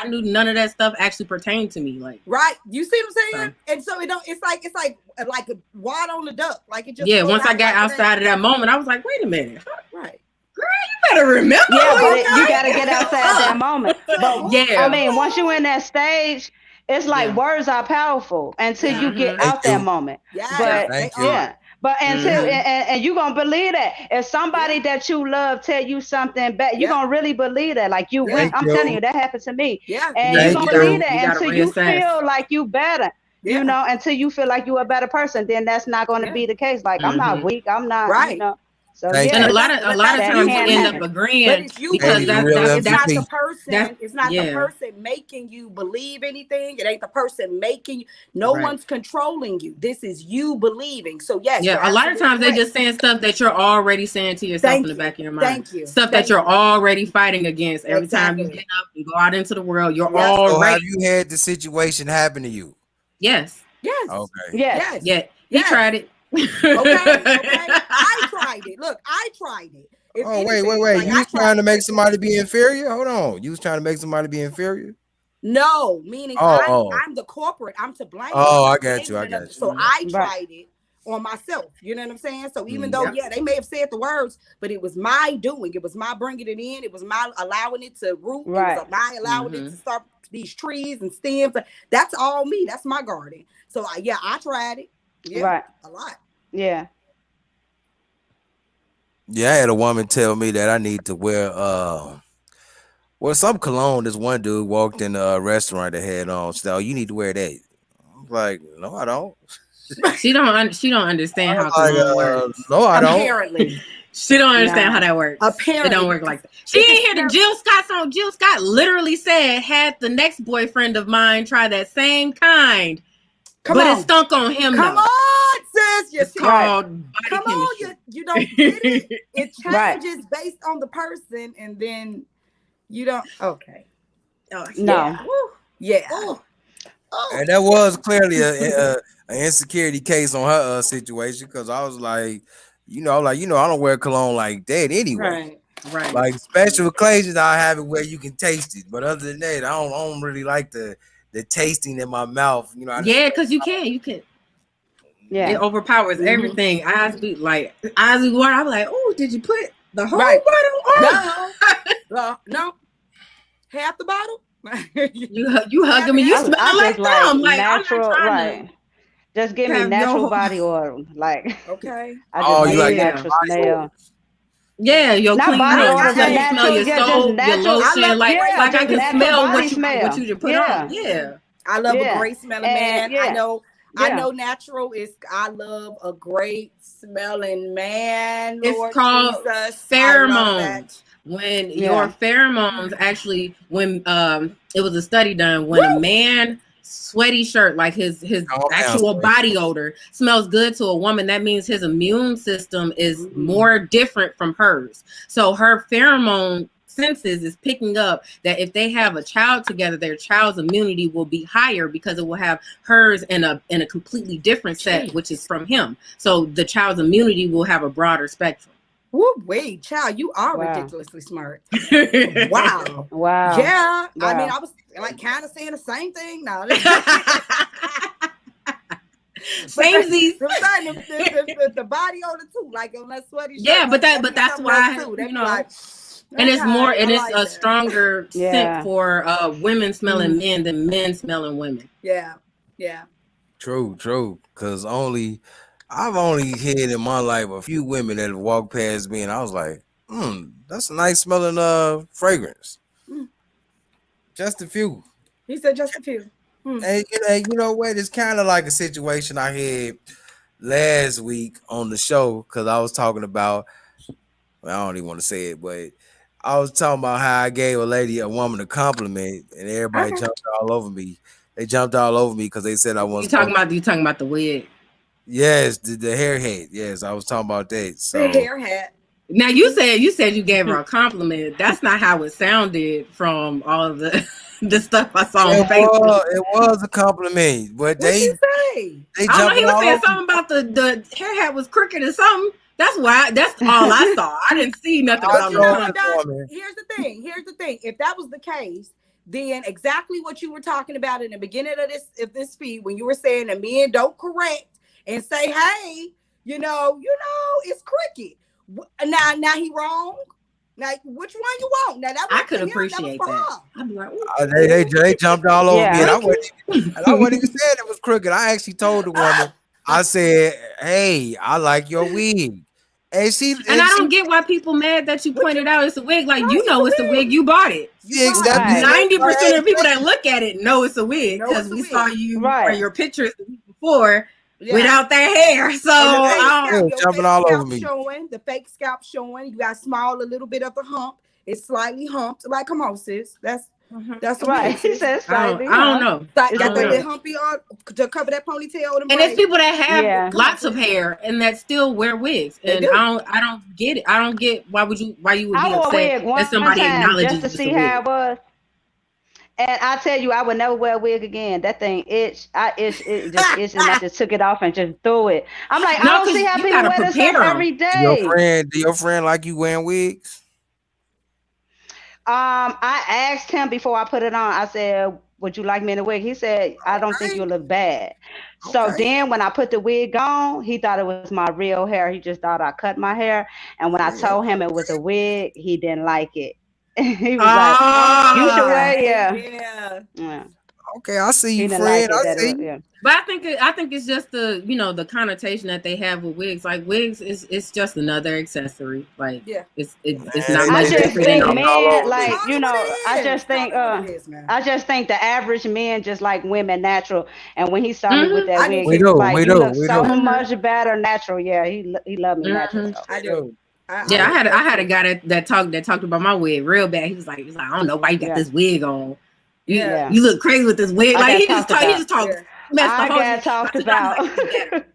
knew none of that stuff actually pertained to me. Like, Right. You see what I'm saying? so And so it don't, it's like a wad on the duck. Like it just yeah, float once I out got like it ain't. outside of that moment, I was like, wait a minute, Right. you better remember Yeah, who but you you got talking to get outside that to. moment. But I Yeah, mean, once you're in that stage, it's like yeah, words are powerful until Yeah. you get mm-hmm, Thank out that you. moment. Yes, yep, But they Thank you. are. yeah, but until mm-hmm, and you're gonna believe that if Yeah. somebody that you love tell you something bad, you're Yeah. gonna really believe that. Like you Yeah. went, Thank I'm telling you. you, that happened to me, Yeah. and yeah. you're Thank gonna you. believe that You got to until you reassess. feel like you better. You Yeah. know, until you feel like you're a better person, then that's not going to Yeah. be the case. Like I'm not Mm-hmm. weak. I'm not. You Right. know. So Thank And you. yeah, But a lot of that's that you times we can end up happen. believing. But agreeing it's you because Ladies, believing. real It's not the MVP. that's person. It's not the yeah, person making you believe anything. It ain't the person making you. No right. one's controlling you. This is you believing. So yes, Yeah, you're a lot of absolutely times they correct. just saying stuff that you're already saying to yourself in Thank the you. back of your mind. Thank you. Stuff that Thank you're you. already fighting against. Every time you Exactly. get up and go out into the world, you're Yep. So have already you had the situation happen to you? yes. Yes. Okay. Yes. Yes. Yeah, he Yes. tried it. Okay. Okay. I tried it. Look, I tried it. If Oh, anything, wait. like You I was trying tried to to make take somebody control. be inferior? Hold on. You was trying to make somebody be inferior? No, meaning Oh, oh. I'm the corporate. I'm to blame. I'm Oh, I not got you. blaming I another. got you. So Yep. I Right. tried it on myself. You know what I'm saying? So even though, Mm. Yep. yeah, they may have said the words, but it was my doing. It was my bringing it in. It was my allowing it to root. It was Right. my allowing it to Mm-hmm. start these trees and stems. That's all me. That's my garden. So yeah, I tried it. Yeah, Right. a lot. Yeah. Yeah, I had a woman tell me that I need to wear well, some cologne. This one dude walked in a restaurant that had on. So you need to wear that. I'm like, no, I don't. She don't I understand was how like, cologne works. no, I don't. Apparently, She don't understand how No. that works. It don't apparently, work because like that. She if it's ain't hear the Jill Scott song. Jill Scott literally said, had the next boyfriend of mine try that same kind, come but it on, stunk on him come though. on, sis. It's Right. called body Come on, chemistry. you don't get it. It Right. changes based on the person, and then you don't. Okay, Oh, yeah, No. woo, yeah, oh, oh. And that was clearly a insecurity case on her situation because I was like, I don't wear cologne like that anyway. right. Right. Like special occasions, I have it where you can taste it, but other than that, I don't really like the tasting in my mouth. I just Yeah, smell. because you can. It Yeah. overpowers Mm-hmm. everything. Eyes be like eyes be water. I'm like, oh, did you put the whole Right. bottle on? No, no, half the bottle. You hugging me. You Half the smelling I bottle. just like like them. Like I'm not natural. trying to Like just give me have your natural whole. body oil. Like Okay. I just Oh, you like the like Yeah. natural body oil? smell. Yeah, your Not clean, body I odor, but smell. You hey, smell natural. your Yeah, just soap, your natural. I lotion. love a great Yeah, Like I just can smelling natural smell man. body what smell. you just put on. Yeah. Yeah. I love a Yeah. great smelling And man. yeah. I Yeah. know natural is I love a great smelling man, It's Lord called Jesus. I love that. pheromones. When your Yeah. pheromones actually, when it was a study done, when a Woo! man sweaty shirt, like his Calm down, actual Sway. body odor smells good to a woman, that means his immune system is Mhm. more different from hers. So her pheromone senses is picking up that if they have a child together, their child's immunity will be higher because it will have hers in a completely different set, which is Jeez. from him. So the child's immunity will have a broader spectrum. Woo, wait, child, you are Wow. ridiculously smart. Same Wow. Wow. Yeah. I mean, Wow. I was like kind of saying the same thing now. But Z's. the body odor too, like on that sweaty shirt, Yeah, like that but be that's something else why, too. That be like, and it's more, okay, I and it's like a that. stronger scent Yeah. for women smelling Mm, men than men smelling women. yeah, yeah. True. Because I've only had in my life a few women that have walked past me, and I was like, that's a nice smelling fragrance. Mm. Just a few. He said just a few. Mm. And you know what? It's kind of like a situation I had last week on the show because I was talking about. Well, I don't even want to say it, but I was talking about how I gave a woman a compliment, and everybody Okay. jumped all over me They jumped all over me because they said I wasn't supposed. You talking about the wig? Yes, the hair head. Yes, I was talking about that. The So hair hat. Now you said you gave her a compliment. That's not how it sounded from all of the the stuff I saw on Facebook. it was a compliment, but What'd she say? they I don't know. jumping He was all saying over. something about the hair hat was crooked or something. That's why. That's all I saw. I didn't see nothing I about You no know told what, this compliment. Doc? woman. Here's the thing. Here's the thing. If that was the case, then exactly what you were talking about in the beginning of this feed, when you were saying that men don't correct and say, "Hey, it's crooked." Now he wrong. Now, which one you want? Now that I was could for him. That was appreciate for that. her. I'd be like, They jumped all over me, and Yeah. I wasn't even saying it was crooked. I actually told the woman. I said, "Hey, I like your wig," and and I don't get why people mad that you What you pointed out it's a wig. Like right? It's it's a wig. You bought it. You she bought it. accepted Right. it. 90% of people that look at it know it's a wig Know because it's a we wig. saw you or Right. your pictures the week before Yeah. without that hair. So And the fake I They don't. scalp, was your jumping fake all over scalp me. showing, the fake scalp showing. You got small, a little bit of the hump. It's slightly humped. Like, come on, sis. That's a Right. wig, He sis. said slightly. I don't know. Like, I got don't that know. little humpy on to cover that ponytail or the And there's braids. people that have Yeah. lots of hair and that still wear wigs, They and do. I don't get it. I don't get why you would I be wore a upset wig that one somebody time just acknowledges to it's a see how wig. it was. And I tell you, I would never wear a wig again. That thing itch. I itch. It just itched, and I just took it off and just threw it. I'm like, I No, don't see because how you people gotta wear this stuff prepare them. every day. Do your friend like you wearing wigs? I asked him before I put it on. I said, "Would you like me in a wig?" He said, "I don't think Okay. you'll look bad." So Okay. then, when I put the wig on, he thought it was my real hair. He just thought I cut my hair. And when I Okay. told him it was a wig, he didn't like it. He was like, "You should Ah, wear, Okay. yeah, Yeah. yeah." Okay, I see He you, didn't like friend. it. I That it see was, you. yeah. but I think it's just the connotation that they have with wigs. Like wigs is it's just another accessory. Like Yeah. it's Man, not I much they just different than think jumped that. all men, over me. like, Call it what it is. Call it what it is, man. I just think the average men just like women natural. And when he saw me with Mm-hmm. that I do wig, We he too. was do, like, we "You do, look we so do, Mm-hmm. much better natural." Yeah, he loved me natural. Mm-hmm. So I we do. do. I Yeah, like I that had a too. guy that talked about my wig real bad. He was like, I don't know why you got yeah, this wig on. You Yeah. yeah. you look crazy with this wig. I Like got talked he about. just talked Yeah. messed the I whole shit. got I talked said, I like about. you better.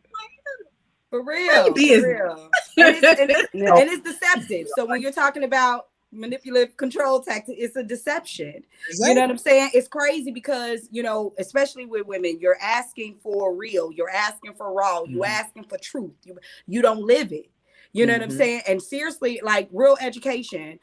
For Mind real. For your real. And it's and business. it's Yeah. and it's deceptive. So when you're talking about manipulative control tactic, it's a deception. You know what I'm saying? It's crazy because, especially with women, you're asking for real, you're asking for raw, you Mhm. asking for truth. You don't live it. You know what I'm Mhm. saying? And seriously, like real education,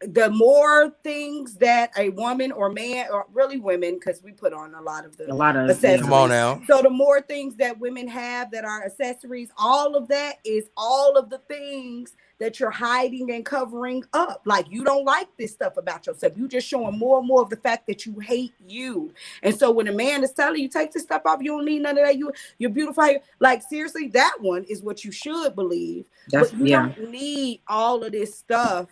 the more things that a woman or man, or really women, because we put on a lot of the A lot of yeah. Come on accessories. now. So the more things that women have that are accessories, all of that is all of the things that you're hiding and covering up. Like, you don't like this stuff about yourself. You just showing more and more of the fact that you hate you. And so when a man is telling you, take this stuff off, you don't need none of that. You're beautiful. Like, seriously, that one is what you should believe. That's But you yeah. don't need all of this stuff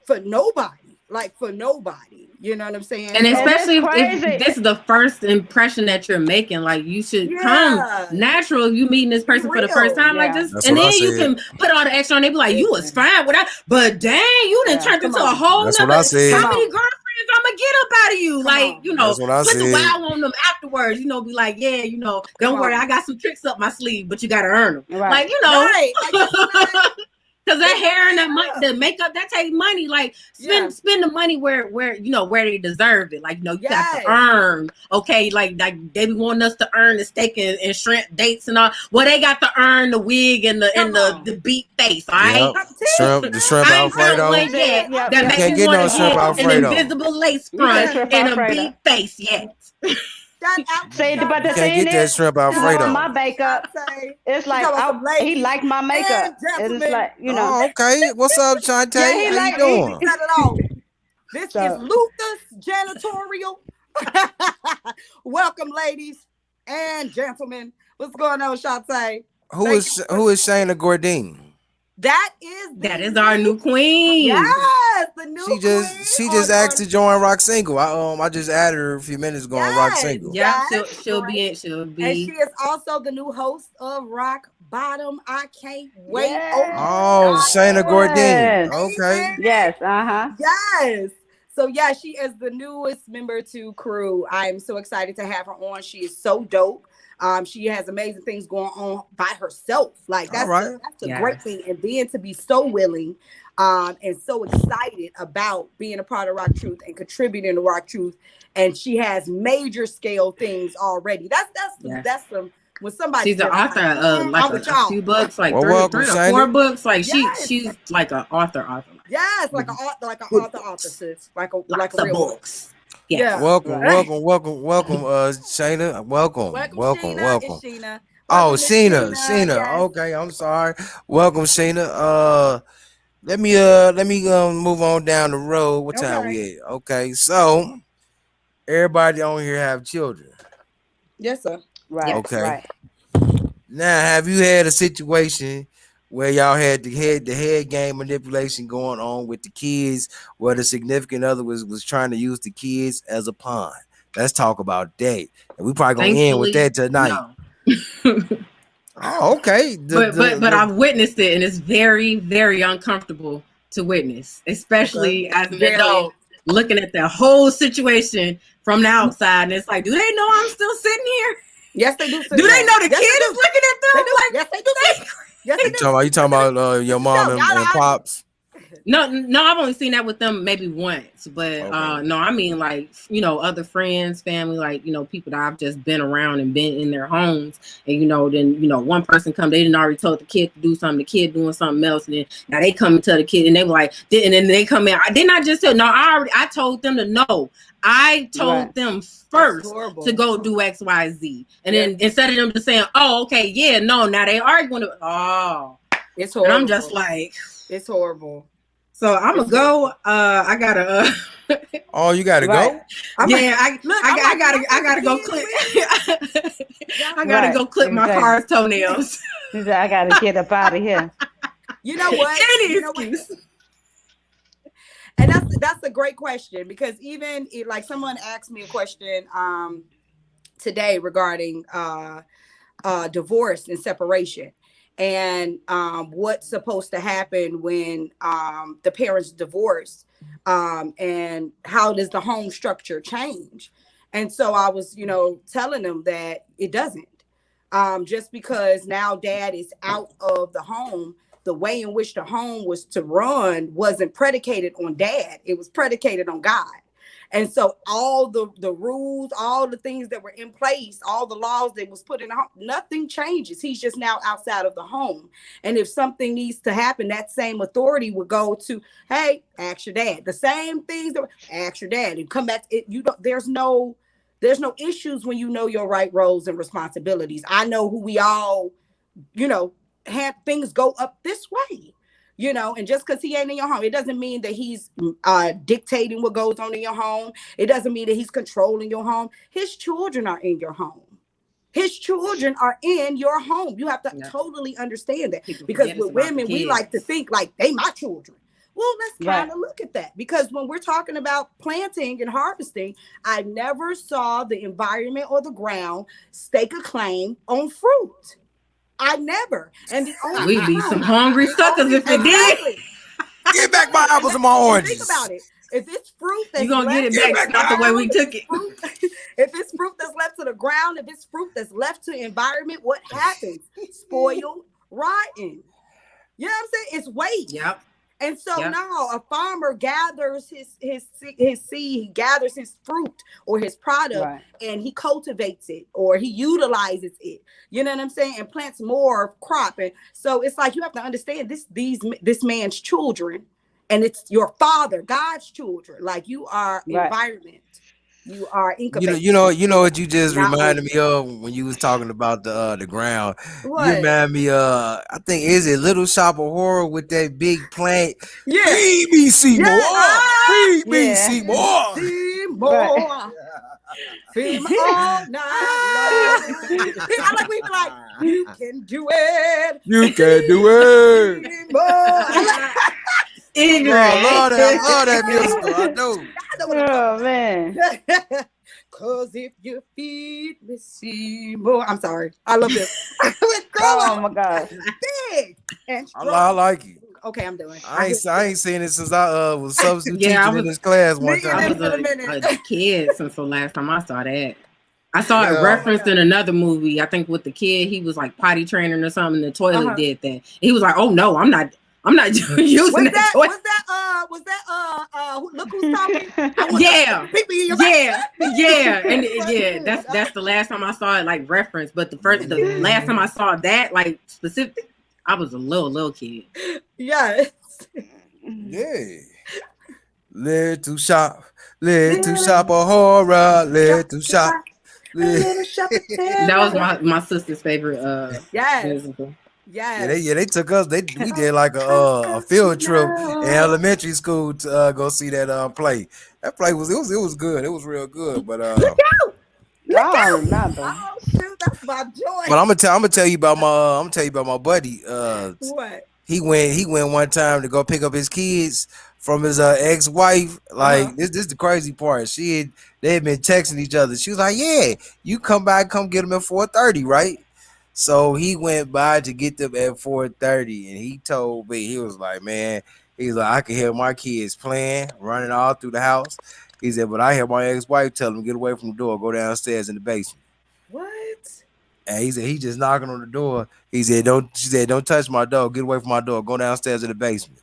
for nobody. Like, for nobody. You know what I'm saying? And So And it's especially if crazy. this is the first impression that you're making, like you should come yeah, natural. If you meeting this be person for the first real. time, like Yeah, just, That's and what I then you said. can put all the extra on. They be like, you was Listen, fine without, but dang, you done yeah. turned come into a on, whole That's what nother. I How said. come many on, girlfriends I'm gonna get up out of you? come Like, on. That's what I put the said. wow on them afterwards. Be like, yeah, Come don't worry, on. I got some tricks up my sleeve, but you gotta earn them. Right. Like, Right. Like, that's not, because that it don't hair and add the up. makeup that take money. Like Yeah. spend the money where they deserve it. Like you got to Yes. earn. Okay, like they be wanting us to earn the steak and shrimp dates and all. Well, they got to earn the wig and the Come on. the beat face. All right. Yep. The shrimp I ain't found Alfredo. one Listen, yet Yep, that You yep. make can't me get want no to shrimp get an Alfredo. invisible lace You said front shrimp and a Alfredo. beat face yet. Shout out to See, but You the can't thing get that is, shrimp Shout out Alfredo. my to makeup, Shantae. it's She like talking about some he ladies liked my and makeup, and it's gentlemen. like Oh, okay. What's up, yeah, Shantae? he How you like Let me doing? he. set it off. This is So Luther's Janitorial. Welcome, ladies and gentlemen. What's going on, Shantae? Thank you for Who is Shayna Gordine? that is That the is our new queen. yes, the new queen She just asked on to join RockSingle. I just added her a few minutes ago on yes, RockSingle. Yep, yes, she'll great. be in. She'll And she be. is also the new host of Rock Bottom. I can't wait. Oh my Oh, God. Shayna It's going to be Gordine. yes, Okay. amazing. yes, uh huh. Yes. So yeah, she is the newest member to crew. I'm so excited to have her on. She is so dope. She has amazing things going on by herself. Like All that's right. that's a great Yes. thing. And then to be so willing, and so excited about being a part of Rock Truth and contributing to Rock Truth. And she has major scale things already. Yes. That's some when somebody She's the just author like, of like I'm with a few y'all. books, like Well, welcome, three or four Shayna. books. Like Yes, she's like an author, yes, with like an good author, books, sis, like a lots of real one. books. Yes. Yeah. Welcome, Right. welcome, welcome, welcome, Shayna. Welcome, Welcome, welcome, Sheena. It's welcome. Sheena. Oh, Welcome, Miss Sheena, Sheena. Sheena. Yes. Okay, I'm sorry. Welcome, Sheena. Let me move on down the road. What time Okay. we at? Okay, so everybody on here have children. Yes, sir. Right. Yes. Okay. Right. Now, have you had a situation where y'all had the head game manipulation going on with the kids, where the significant other was trying to use the kids as a pawn? Let's talk about that. And we probably gonna end with Thankfully, that tonight. no. Oh, okay. But I've witnessed it, and it's very very uncomfortable to witness, Okay. especially as an Very. adult looking at the whole situation from the outside. And it's like, do they know I'm still sitting here? Yes, they do, Do sis. they Right. know the Yes, kid they is do. looking at They them do. like Yes, they do, sis. Yes, they you do. talking Yes, they do. about your Let me mom know. Y'all and are arguing. pops? No, I've only seen that with them maybe once, but Okay. no, I mean like other friends, family, like people that I've just been around and been in their homes, and then one person come, they didn't already told the kid to do something, the kid doing something else, and then now they come and tell the kid, and they were like, and then they come in, didn't I just tell? No, I told them to know. I Right. told them That's first to horrible. go do X, Y, Z, and Yes, then instead of them just saying, oh, okay, yeah, no, now they are going to, it's and I'm just horrible. like. It's horrible. So I'm gonna It's go. horrible. I gotta. Oh, you gotta Right. go? I'm like, Yeah, look, I'm like, do I I take gotta the go kids clip. with me? Yeah. I gotta Right. go clip my Exactly. car's toenails. She said, I gotta get up out of here. You know what? Any You know what? excuse. And that's a great question because even like someone asked me a question today regarding divorce and separation and what's supposed to happen when the parents divorce, and how does the home structure change. And so I was telling them that it doesn't, just because now dad is out of the home. The way in which the home was to run wasn't predicated on dad, it was predicated on God. And so all the rules, all the things that were in place, all the laws that was put in the home, nothing changes. He's just now outside of the home. And if something needs to happen, that same authority would go to, hey, ask your dad. The same things that ask your dad and come back. You don't. There's no issues when you know your right roles and responsibilities. I know who we all, you know, have things go up this way. And just because he ain't in your home, it doesn't mean that he's dictating what goes on in your home. It doesn't mean that he's controlling your home. His children are in your home. His children are in your home. You have to Yeah. totally understand that. People Because forget it's with about the women, we like to kids. think like they my children. Well, let's kind Right. of look at that. Because when we're talking about planting and harvesting, I never saw the environment or the ground stake a claim on fruit. I never. And the only We'd be some fruit, hungry the suckers only if it did. exactly, Give back my exactly. apples and my And think oranges. about it. If it's fruit You that's gonna get left it to Give back, the back just my not the way apples. we ground, if took it's it. fruit, if it's fruit that's left to the ground, if it's fruit that's left to environment, what happens? Spoiled, rotten. You know what I'm saying? It's waste. Yep. And so Yep. now a farmer gathers his seed, he gathers his fruit or his product, Right. and he cultivates it or he utilizes it. You know what I'm saying? And plants more crop. And so it's like you have to understand this man's children, and it's your father, God's children. Like you are Right. environment, you are You know, incubation, you know, you know what you just not reminded waste. me of when you was talking about the ground. You What? remind me, I think is it Little Shop of Horror with that big plant. Yeah. Feed me, Seymour. Yes. Ah, Feed me, Yeah. Seymour. see Right. more. Feed me all night long. I like when he be like, you can do it. You can do it. Feed more. Lord, Lord, I Ignorant. love that musical. I know. I know what I'm talking Oh man. about. Cause if you feed me Seymour. I'm sorry. I love this. With Oh growing my gosh. big and I strong. like it. Okay, I'm doing. I ain't seen it since I was substitute Yeah, teaching in this class one Nigga, I time. it's was been a minute. a kid since the last time I saw that. I saw it Yeah. referenced in another movie. I think with the kid, he was like potty training or something. The toilet Uh-huh. did that. He was like, "Oh no, I'm not using that toilet." Look who's talking. I want Yeah, to pee in your yeah, and Fuck yeah, this. that's the last time I saw it like reference. But the last time I saw that like specific, I was a little kid. Yes. Yeah. Little shop a horror, little shop. That was my sister's favorite Yes. musical. Yes. They took us. We did like a field trip in elementary school to go see that play. That play was good. It was real good. But Look I don't out. remember. Oh shoot, that's my joy. I'm gonna tell you about my buddy. What? He went one time to go pick up his kids from his ex-wife. Like this is the crazy part. They had been texting each other. She was like, "Yeah, you come get them at 4:30, right?" So he went by to get them at 4:30, and he told me, he was like, "Man, he's like, I can hear my kids playing, running all through the house." He said, "But I hear my ex-wife tell them get away from the door, go downstairs in the basement." What? And he said he just knocking on the door. She said, "Don't touch my door. Get away from my door. Go downstairs in the basement."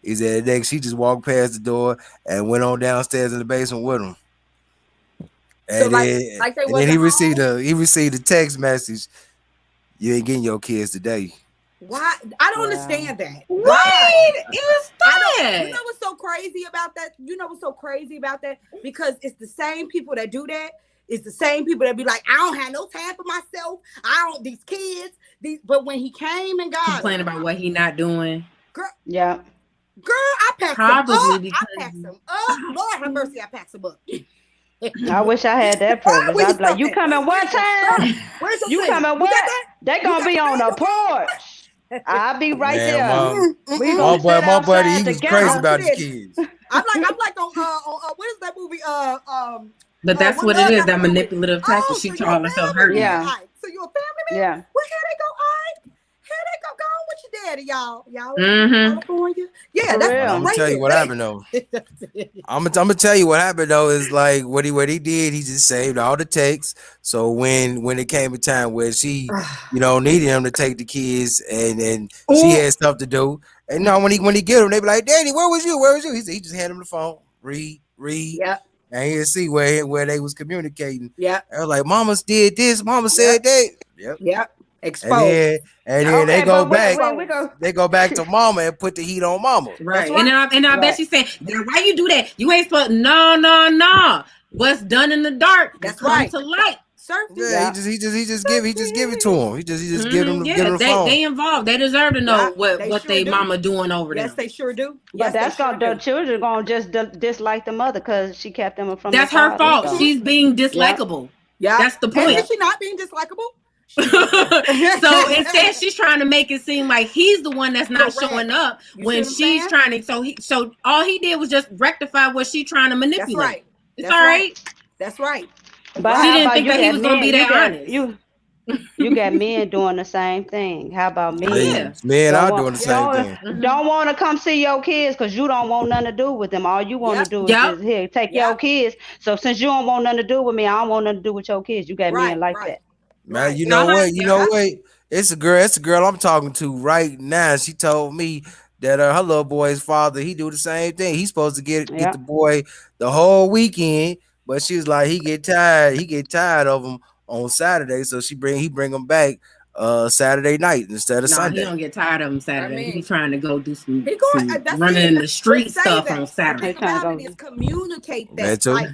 He said next she just walked past the door and went on downstairs in the basement with him. So And like they then wasn't home? he received a text message. You ain't getting your kids today. Why? I don't Wow. understand that. What? Why? It was You know fun. what's so crazy about that? Because it's the same people that do that. It's the same people that be like, I don't have no time for myself. These kids. But when he came and got Complain about what he not doing. Yeah. girl, I packed Probably some up. because- I packed some up. Lord have mercy, I packed some up. I wish I had that privilege. Where I'd be like, you stuff at? coming what time? Where's your You thing? coming You got what? that? They You gonna got be the on the thing? porch. I'll be right Man, there. Mom, We my gonna sit buddy, outside he was together. crazy about his kids. I'm like on what is that movie? But that's One what Love it is, got that a movie. manipulative tactic. Oh, She so you're called a herself family her. man. Yeah. Aight. So you a family man? Yeah. Well, here they go. All right. Here they go. Go on with your daddy, y'all. Y'all Mhm. in California. Yeah, For that's real. But I'm gonna tell you what happened though. happened. I'm gonna tell you what happened though is like what he did. He just saved all the texts. So when it came a time where she needed him to take the kids and she had stuff to do, and now when he get them, they be like, "Daddy, where was you? Where was you?" He said he just handed him the phone, read, Yep. and he'll see where they was communicating. Yep. I was like, "Mama did this. Mama said that." Yep. Yep. And Exposed. then they Okay, go but back. we go. They go back to Mama and put the heat on Mama. Right. right. And I bet Right. she's saying, why you do that? You ain't supposed no. What's done in the dark That's come right. to light. Surfing. Yeah, Yeah. he just give it to him. He just give him Yeah, the phone. they involved. They deserve to know Yeah, they what sure they do. mama doing over Yes, there. they sure do. But Yes, that's they sure gonna the do. children gonna just dislike the mother because she kept them from That's the her father, fault. so. She's being dislikable. Yeah. That's the And point. is she not being dislikable? So instead, she's trying to make it seem like he's the one that's not Correct. showing up You when see she's what I'm trying to. So all he did was just rectify what she's trying to That's manipulate. right. It's That's all right. That's right. But She how didn't about think you that he got was gonna be men? that honest. You got men doing the same thing. How about men? Yeah. Man, Don't I'm want, doing the same thing. don't want to come see your kids because you don't want nothing to do with them. All you want Yep. to do is Yep. just here take your Yep. kids. So since you don't want nothing to do with me, I don't want nothing to do with your kids. You got men Right. like Right. that. Man, Right. you know what? You Yeah. know what? It's a girl I'm talking to right now. She told me that her little boy's father, he do the same thing. He's supposed to get Yeah. the boy the whole weekend, but she's like he get tired of him on Saturday, so he bring him back Saturday night instead of No, he Sunday. don't get tired of him Saturday. I mean, He's trying to go do some He going. That's running it. in the street We say stuff that. on The Saturday. thing They trying to about it go- is communicate That that. too. Like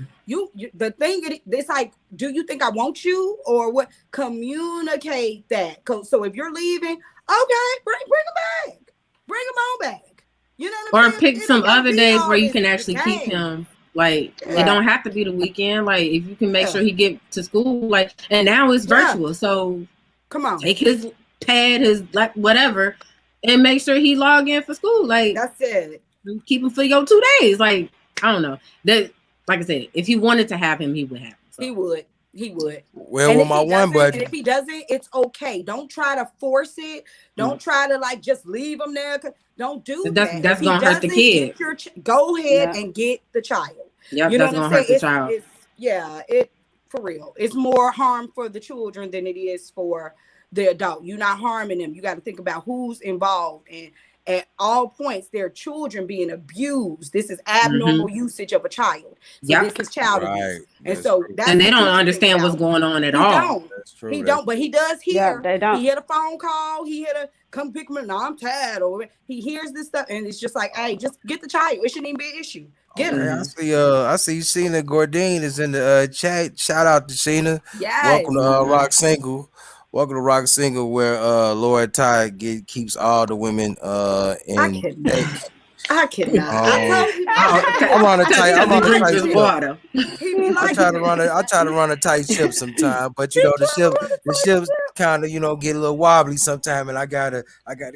the thing it's like, do you think I want you or what? Communicate that. So if you're leaving, okay, bring them back. Bring them on back. You know what I'm Or saying? pick It some ain't gotta other be days all where you this can actually keep game. him. Like Yeah. it don't have to be the weekend. Like if you can make Yeah. sure he get to school. Like and now it's Yeah. virtual, so Come on. take his pad, his like whatever, and make sure he log in for school. Like That's it. keep him for your 2 days. Like I don't know that. Like I said, if he wanted to have him, he would have him. So. He would. He would. Well, And with if my he one doesn't, and buddy, if he doesn't, it's okay. Don't try to force it. Mm. Don't try to like just leave him there. Don't do that. If That's he gonna hurt the doesn't kid. get your, go ahead Yeah. and get the child. Yep, You know that's what I'm gonna saying? hurt the child. It's yeah. It for real. It's more harm for the children than it is for the adult. You're not harming them. You got to think about who's involved, and at all points, their children being abused. This is abnormal Hmm. usage of a child. So this Yep. is child right? abuse. And That's so true. that's And they what don't you should think understand what's about. going on at He all. don't. That's He true. That's don't, but he does Yeah, hear. they don't. He hear the phone call. He hear the come pick me. No, I'm tired. Or he hears this stuff, and it's just like, hey, just get the child. It shouldn't even be an issue. Get him. Okay, Hmm. I see Sheena Gordine is in the chat. Shout out to Sheena. Welcome Yes. to Hmm. Rock Single. Welcome to Rock Single, where Lord Ty keeps all the women I in check. cannot. I cannot. I Um, told you, Oh, I'm on a because tight. I'm he on a drinks tight his ship. water. he be I like try to it. run a I try to run a tight ship sometime, but He you know trying to run the a ships tight kind of get a little wobbly sometime, and I gotta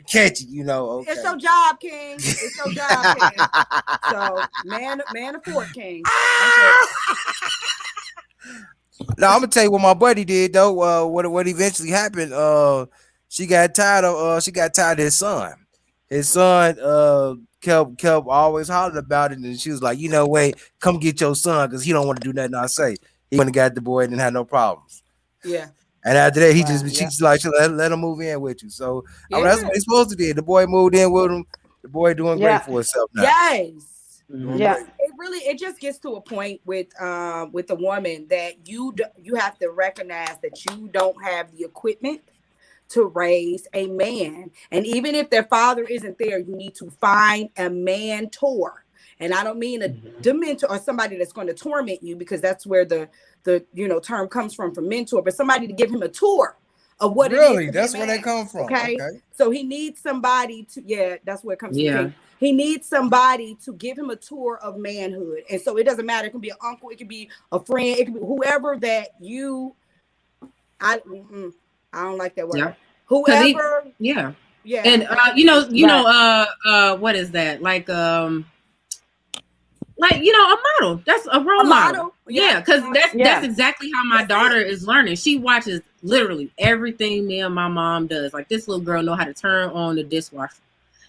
catch it. It's Okay. your job, King. It's your job, King. So man of fort, King. That's it. Now I'm gonna tell you what my buddy did though. What eventually happened? She got tired of his son. His son kept always hollering about it, and she was like, wait, come get your son because he don't want to do nothing I say. He went and got the boy and didn't have no problems. Yeah. And after that, Wow. she Yeah. just like let him move in with you. So I mean, that's Yeah. what he's supposed to do. The boy moved in with him. The boy doing great Yeah. for himself now. Yes. Doing Hmm. Yeah. great. It really it just gets to a point with the woman that you have to recognize that you don't have the equipment to raise a man. And even if their father isn't there, you need to find a mentor. And I don't mean a dementor or somebody that's going to torment you, because that's where the term comes from mentor, but somebody to give him a tour of what it is Really, to be a that's where they man. come from. Okay. Okay. So he needs somebody to, yeah, that's where it comes from. Yeah. King. He needs somebody to give him a tour of manhood. And so it doesn't matter. It can be an uncle, it could be a friend, it could be whoever that I don't like that word. Yeah. Whoever, Yeah. yeah. And Right. what is that? A model. That's a role A model. model. Yeah, because that's Yeah. exactly how my That's daughter it. is learning. She watches literally everything me and my mom does. Like, this little girl know how to turn on the dishwasher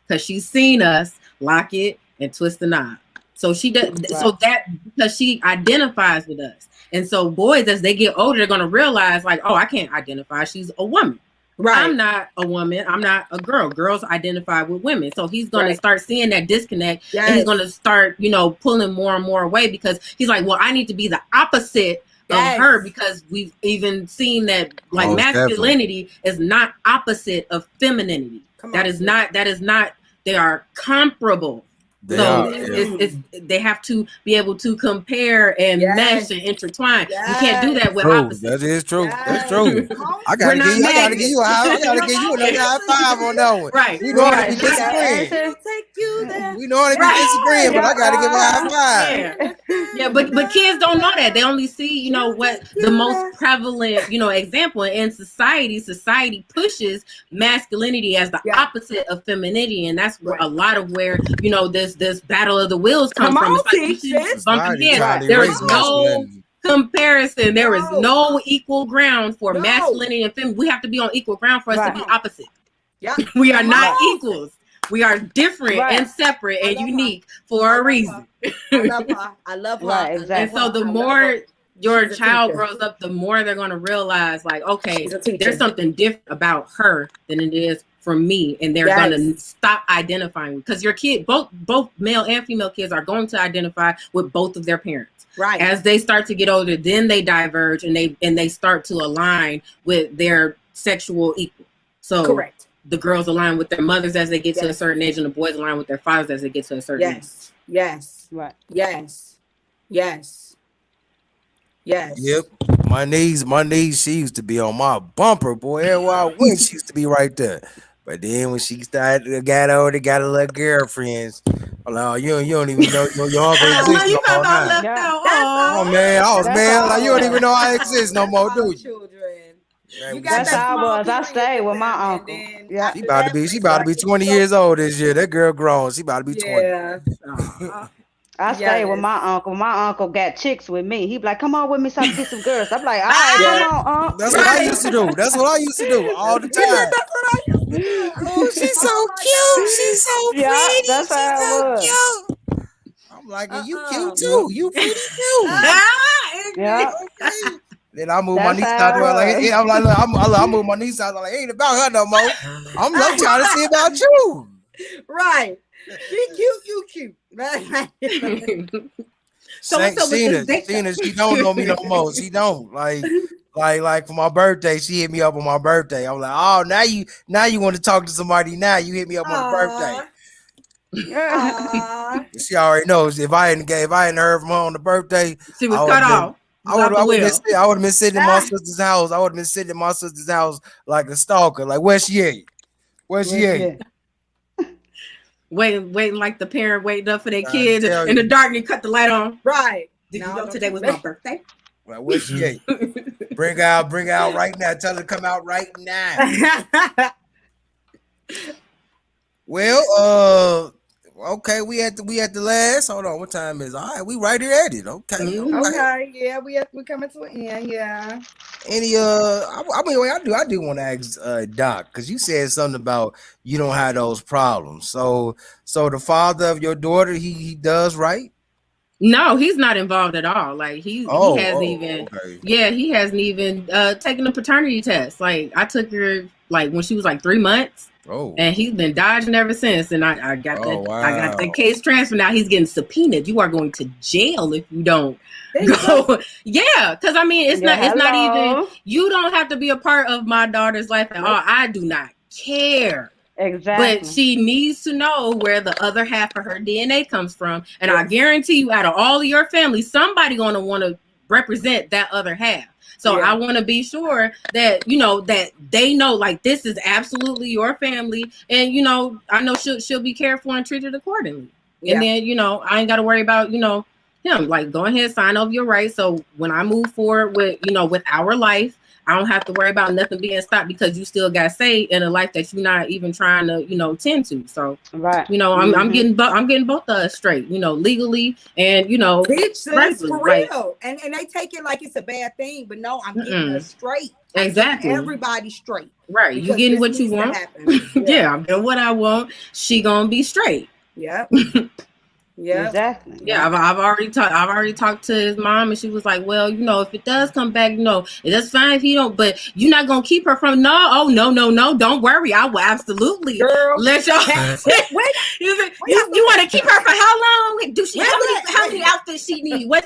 because she's seen us lock it and twist the knob. So she does. Right. So that, because she identifies with us. And so boys, as they get older, they're gonna realize, like, oh, I can't identify. She's a woman. Right. I'm not a woman. I'm not a girl. Girls identify with women. So he's going to Right. start seeing that disconnect, and he's Yes. going to start, pulling more and more away, because he's like, well, I need to be the opposite Yes. of her, because we've even seen that, like, Most masculinity is not opposite of femininity. Come That on. is not, they are comparable. They So are. it's they have to be able to compare and Yes. mesh and intertwine. You can't do that with True. opposites. That is true. That's Yes. true. Come on. I We're gotta not give you. I gotta magnets. give you a high. I gotta give you another high five on that one. Right. We know how to Right. be She got disagreeing. answer. We'll take you there. We know how to be Right. disagreeing, but I gotta give a high five. Yeah, but kids don't know that. They only see, what the most prevalent, example in society. Society pushes masculinity as the Yeah. opposite of femininity, and that's where Right. a lot of where this battle of the wheels comes Come from. on, It's like you teach should this. bump Society heads. trying to There erase is no masculinity. comparison. There is No. no equal ground for No. masculinity and femininity. We have to be on equal ground for us Right. to be opposite. Yeah. We are Come not on. equals. We are different Right. and separate I and love her. unique for I a love reason. I love her. I love her. Right, I love exactly. And so her. the I love more her. your She's a child teacher. grows up, the more they're going to realize, like, okay, She's a teacher. there's something different about her than it is from me, and they're Yes. going to stop identifying, because your kid, both male and female kids, are going to identify with both of their parents. Right. As they start to get older, then they diverge, and they start to align with their sexual equal. So Correct. the girls align with their mothers as they get to a Yes. certain age, and the boys align with their fathers as they get to a certain age. Yes. Yes. Right. Yes. Yes. Yes. Yep. My niece, she used to be on my bumper, boy. Everywhere I went, she used to be right there. But then when she started got older, got a little girlfriends. I'm like, oh, you don't even know your uncle No, exists you no felt more all now. left Yeah. out. That's Aw. Oh man, I was That's man, all. like you don't even know I exist no more, do Our you? children. Man, You got That's that how I small was. I period stayed with my them, and uncle. then Yeah. She after about to that, be they start 20 getting years old this year. That girl grown. She about to be 20. Yeah. Aw. I stay with my Yes. uncle. My uncle got chicks with me. He be like, "Come on with me so I can get some girls." I'm like, "All right, come Yeah. on, That's what I Right. used to do. That's what I used to do all the He said time. that's what I used to Oh, do. she's Oh so my cute. God. She's so Yeah, pretty. that's She's how it so was. cute. I'm like, and you cute Uh-uh. Yep. too. You pretty too. Yeah, Okay. Then I moved my that's niece out how it there. I'm like, was. I'm like, look, I moved my niece out. I'm like, it ain't about her no more. I'm trying to see about you. Right. She cute, you cute. So what's Saint up with this Sheena, date? she don't know me no more. She don't like for my birthday. She hit me up on my birthday. I'm like, oh, now you want to talk to somebody? Now you hit me up on the birthday. Aw. Aw. She already knows if I hadn't heard from her on the birthday, She was I would cut have been off. Was off the wheel. I would have been sitting in my Ah. sister's house. I would have been sitting in my sister's house like a stalker. Like, where she at? Where she Where's at? yeah? Waiting like the parent waiting up for their I kids tell in the you. dark and cut the light on. Right. Did you No, know don't today you was my birthday? Like, where she at? Bring her out right now. Tell her to come out right now. Well, okay, we at the last. Hold on, what time is it? All right? We right here at it. Okay, Mhm. okay. Okay, yeah, we coming to an end, yeah. Any I mean, I do want to ask Doc, because you said something about you don't have those problems. So the father of your daughter, he does, right? No, he's not involved at all. Like he hasn't Oh, even okay. yeah, he hasn't even taken a paternity test. Like I took her like when she was like 3 months. Oh, And he's been dodging ever since. And oh I got that wow. case transferred. Now he's getting subpoenaed. You are going to jail if you don't There you go. go. Yeah, because I mean Yeah, it's not even hello. you don't have to be a part of my daughter's life at all. Nope. I do not care. But Exactly. she needs to know where the other half of her DNA comes from. And I Yes. guarantee you, out of all of your family, somebody gonna want to represent that other half. So I Yeah. want to be sure that that they know like this is absolutely your family, and I know she'll be cared for and treated accordingly. And Yeah. then I ain't got to worry about him. Like go ahead, sign over your rights. So when I move forward with with our life, I don't have to worry about nothing being stopped because you still got say in a life that you're not even trying to tend to. So Right. I'm Mm-hmm. getting both of us straight, legally and Teach sis regularly. for Like real. And they take it like it's a bad thing, but no, I'm getting mm-mm. us straight. I'm getting Exactly. everybody straight. Right. You Because getting this what you needs to want. happen. Yeah. Yeah, I'm getting what I want. She gonna be straight. Yep. Yep. Exactly. Yeah, Yeah. I've already talked to his mom, and she was like, "Well, if it does come back, that's fine if you don't. But you're not gonna keep her from no. Oh no, no, no. Don't worry. I will absolutely Girl. let y'all. Wait, you want to keep her for how long? Do she Wait, how many wait. outfits she need? What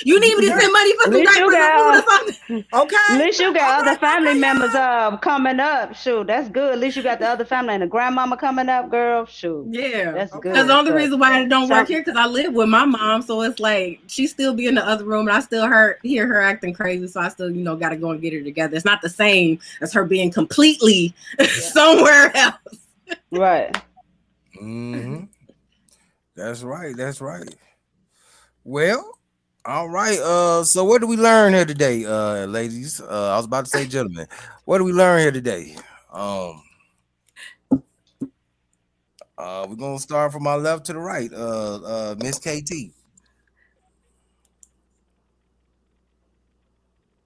you need me to send money for At some least diapers you or food or got something? okay. At least you got other family members Yeah. coming up. Shoot, that's good. At least you got the other family and the grandmama coming up, girl. Shoot, Yeah. that's Okay. Because the good. only Cause reason why it don't work some here because I live with my mom, so it's like she still be in the other room, and I still hear her acting crazy, so I still got to go and get her together. It's not the same as her being completely Yeah. somewhere else. right. Hmm. That's right. That's right. Well, all right. So what did we learn here today, ladies? I was about to say gentlemen. What did we learn here today? Um, we're gonna start from my left to the right. Miss KT.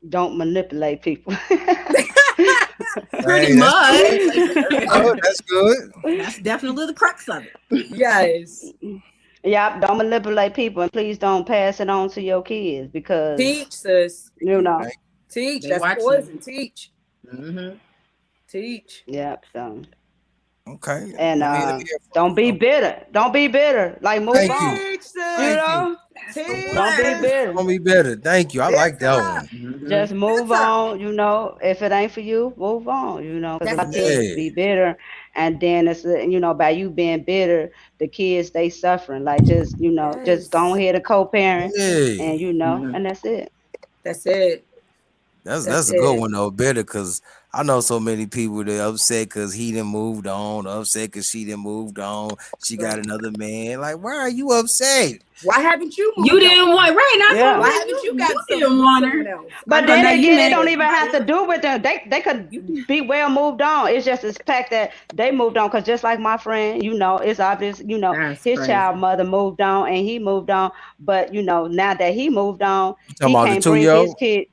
Don't manipulate people. Pretty Hey, that's good. much. That's good. That's good. That's definitely the crux of it. Yes. Yep, don't manipulate people and please don't pass it on to your kids because Teach, sis. you know. Thank- Teach. They That's watching. poison. Teach. Mm-hmm. Teach. Yep. So Okay. and Let me hear don't from be you. bitter. Don't be bitter. Like move Thank you. on. Teach, You sis. Thank you. know. That's the Don't be word. Teach. bitter. Gonna be better. Thank you. I like that Bitter. one. Mm-hmm. Just move Bitter. on, if it ain't for you, move on, because a That's lot of people it. Yeah. be bitter, and then it's by you being bitter, the kids they suffering. Like just go Yes. ahead and co-parent, Yeah. and Mm-hmm. and that's it. That's it. That's That's a good it. one though, better because I know so many people that upset because he done moved on, upset because she done moved on, she got Right. another man. Like, why are you upset? Why haven't you You moved on? didn't want right. That's what I'm Yeah. Why saying. haven't you You got some didn't with want someone her. else? I But know then Now you you again, it mad. don't did. even have Yeah, to do with them. They you could did. be well moved on. It's just the fact that they moved on. Cause just like my friend, it's obvious. That's His crazy. child mother moved on and he moved on. But now that he moved on, You talking he about the can't two bring year his old? kid.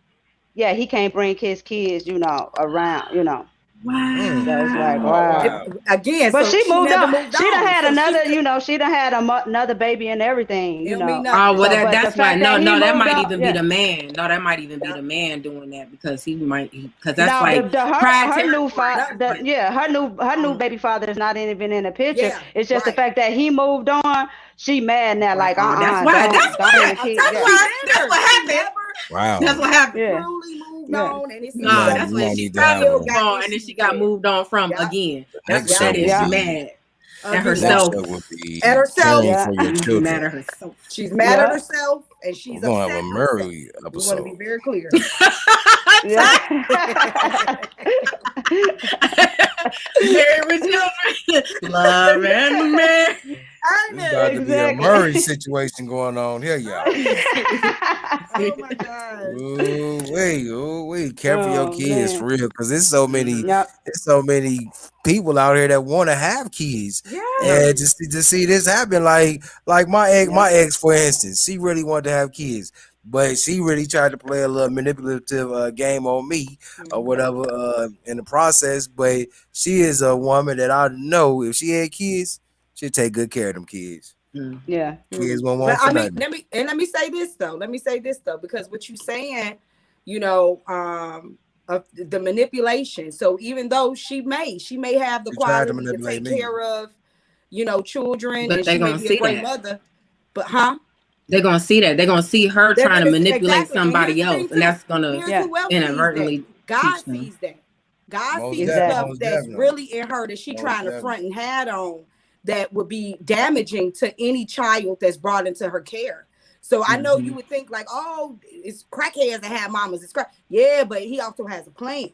Yeah, he can't bring his kids. Around. Mm. So it's like, Wow. Oh It, wow. wow. again, But so she she moved never on. moved She done on. had So she another. could. She done had another baby and everything. It don't mean Oh nothing. well, So, but the that's why. fact that No, he no, that moved might on, even be yeah. the man. No, that might even be Yeah, the man doing that because he might. Because that's No, like the pride her new territory. father, no, Like, her new baby father is not even in the picture. yeah, It's just the right. fact that he moved on. She mad now, Right. like oh, that's why. That's don't bring why. the I'm kid. telling That's you, Yeah, she why. mad That's her. what She happened. never That's Wow. what happened. yeah, truly moved yeah, on, and it seems Nah, Yeah, like that's you what might she she need to probably have still moved a got on, and then she issues got there. moved on from Yeah. again. That's next what Yeah. up that would is. Yeah. She be mad at Again, yeah, next herself. up would at be herself. caring yeah, for your She mad children. at herself. She's mad at yeah, herself, and she's We're gonna have a upset herself. Murray We want to be episode. very clear. yeah. Married with children, love and marriage. Ain't This about it? to be a Exactly. Murray situation going on here, y'all. Oh my gosh. Oh wait, care for your Oh kids for man. real, because Yep. there's so many people out here that want to have kids, Yeah. and to see this happen, like Yep. my ex, for instance, she really wanted to have kids, but she really tried to play a little manipulative game on me or Mhm. whatever in the process. But she is a woman that I know if she had kids, she'd take good care of them kids. Mhm. Yeah. Kids Mhm. won't But want for I mean, nothing. let me say this though. Let me say this though, because what you saying, you know, of the manipulation. So even though she may have the She tried to quality to manipulate take me. care of, children, But and they she may gonna be a see great that. mother, but huh? They're gonna see that. They're gonna see her They're trying to gonna manipulate exactly. And here's somebody the thing else, and too. that's gonna Here's Yeah. who else sees that. inadvertently God teach them. sees that. God Most sees the definitely, stuff Exactly. most that's definitely, really in her that she most trying to definitely. front and hat on that would be damaging to any child that's brought into her care. So I know you Hmm. would think like, oh, it's crackheads that have mamas. It's crack. Yeah, but he also has a plan.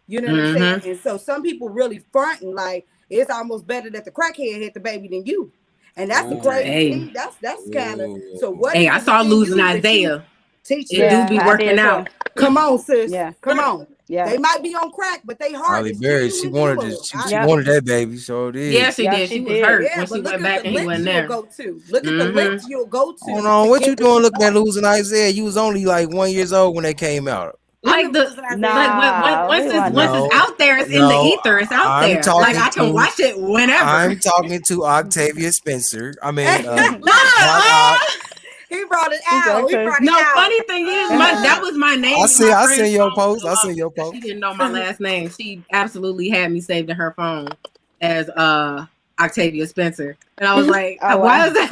You know what I'm saying? Hmm. And so some people really fronting like it's almost better that the crackhead hit the baby than you. And that's the Ooh, crazy Hey, thing. That's kind of so. ooh. What hey, is I it saw within losing you that you Isaiah. teach It them? do Yeah, be I working did too. out. Come on, sis. Yeah. Come on. Yeah. They might be on crack, but they heart Holly is Berry, she genuine to the wanted Lord. this. She I, Yep. wanted that baby, so it Yeah, is. she Yep. did. She She was did. hurt yeah, when but she look went at the back and he lengths wasn't you'll there. go to. Look at the Hmm. lengths you'll go Hold to on, what you get what doing you looking at want. losing Isaiah? You was only like 1 years old when they came out. I Like remember the losing Isaiah like too. Nah, he wasn't once there. it's No, out there, it's in the no, ether. It's out I'm there. Like talking I can to watch it whenever. I'm talking to Octavia Spencer. I mean, Nah, He brought it out. He Exactly. brought it no, out. funny thing is, that was my name in my I friend's seen your phone post. for the I seen your longest because she post. didn't know my last name. She absolutely had me saved in her phone as Octavia Spencer, and I was like, Oh "Why wow. is that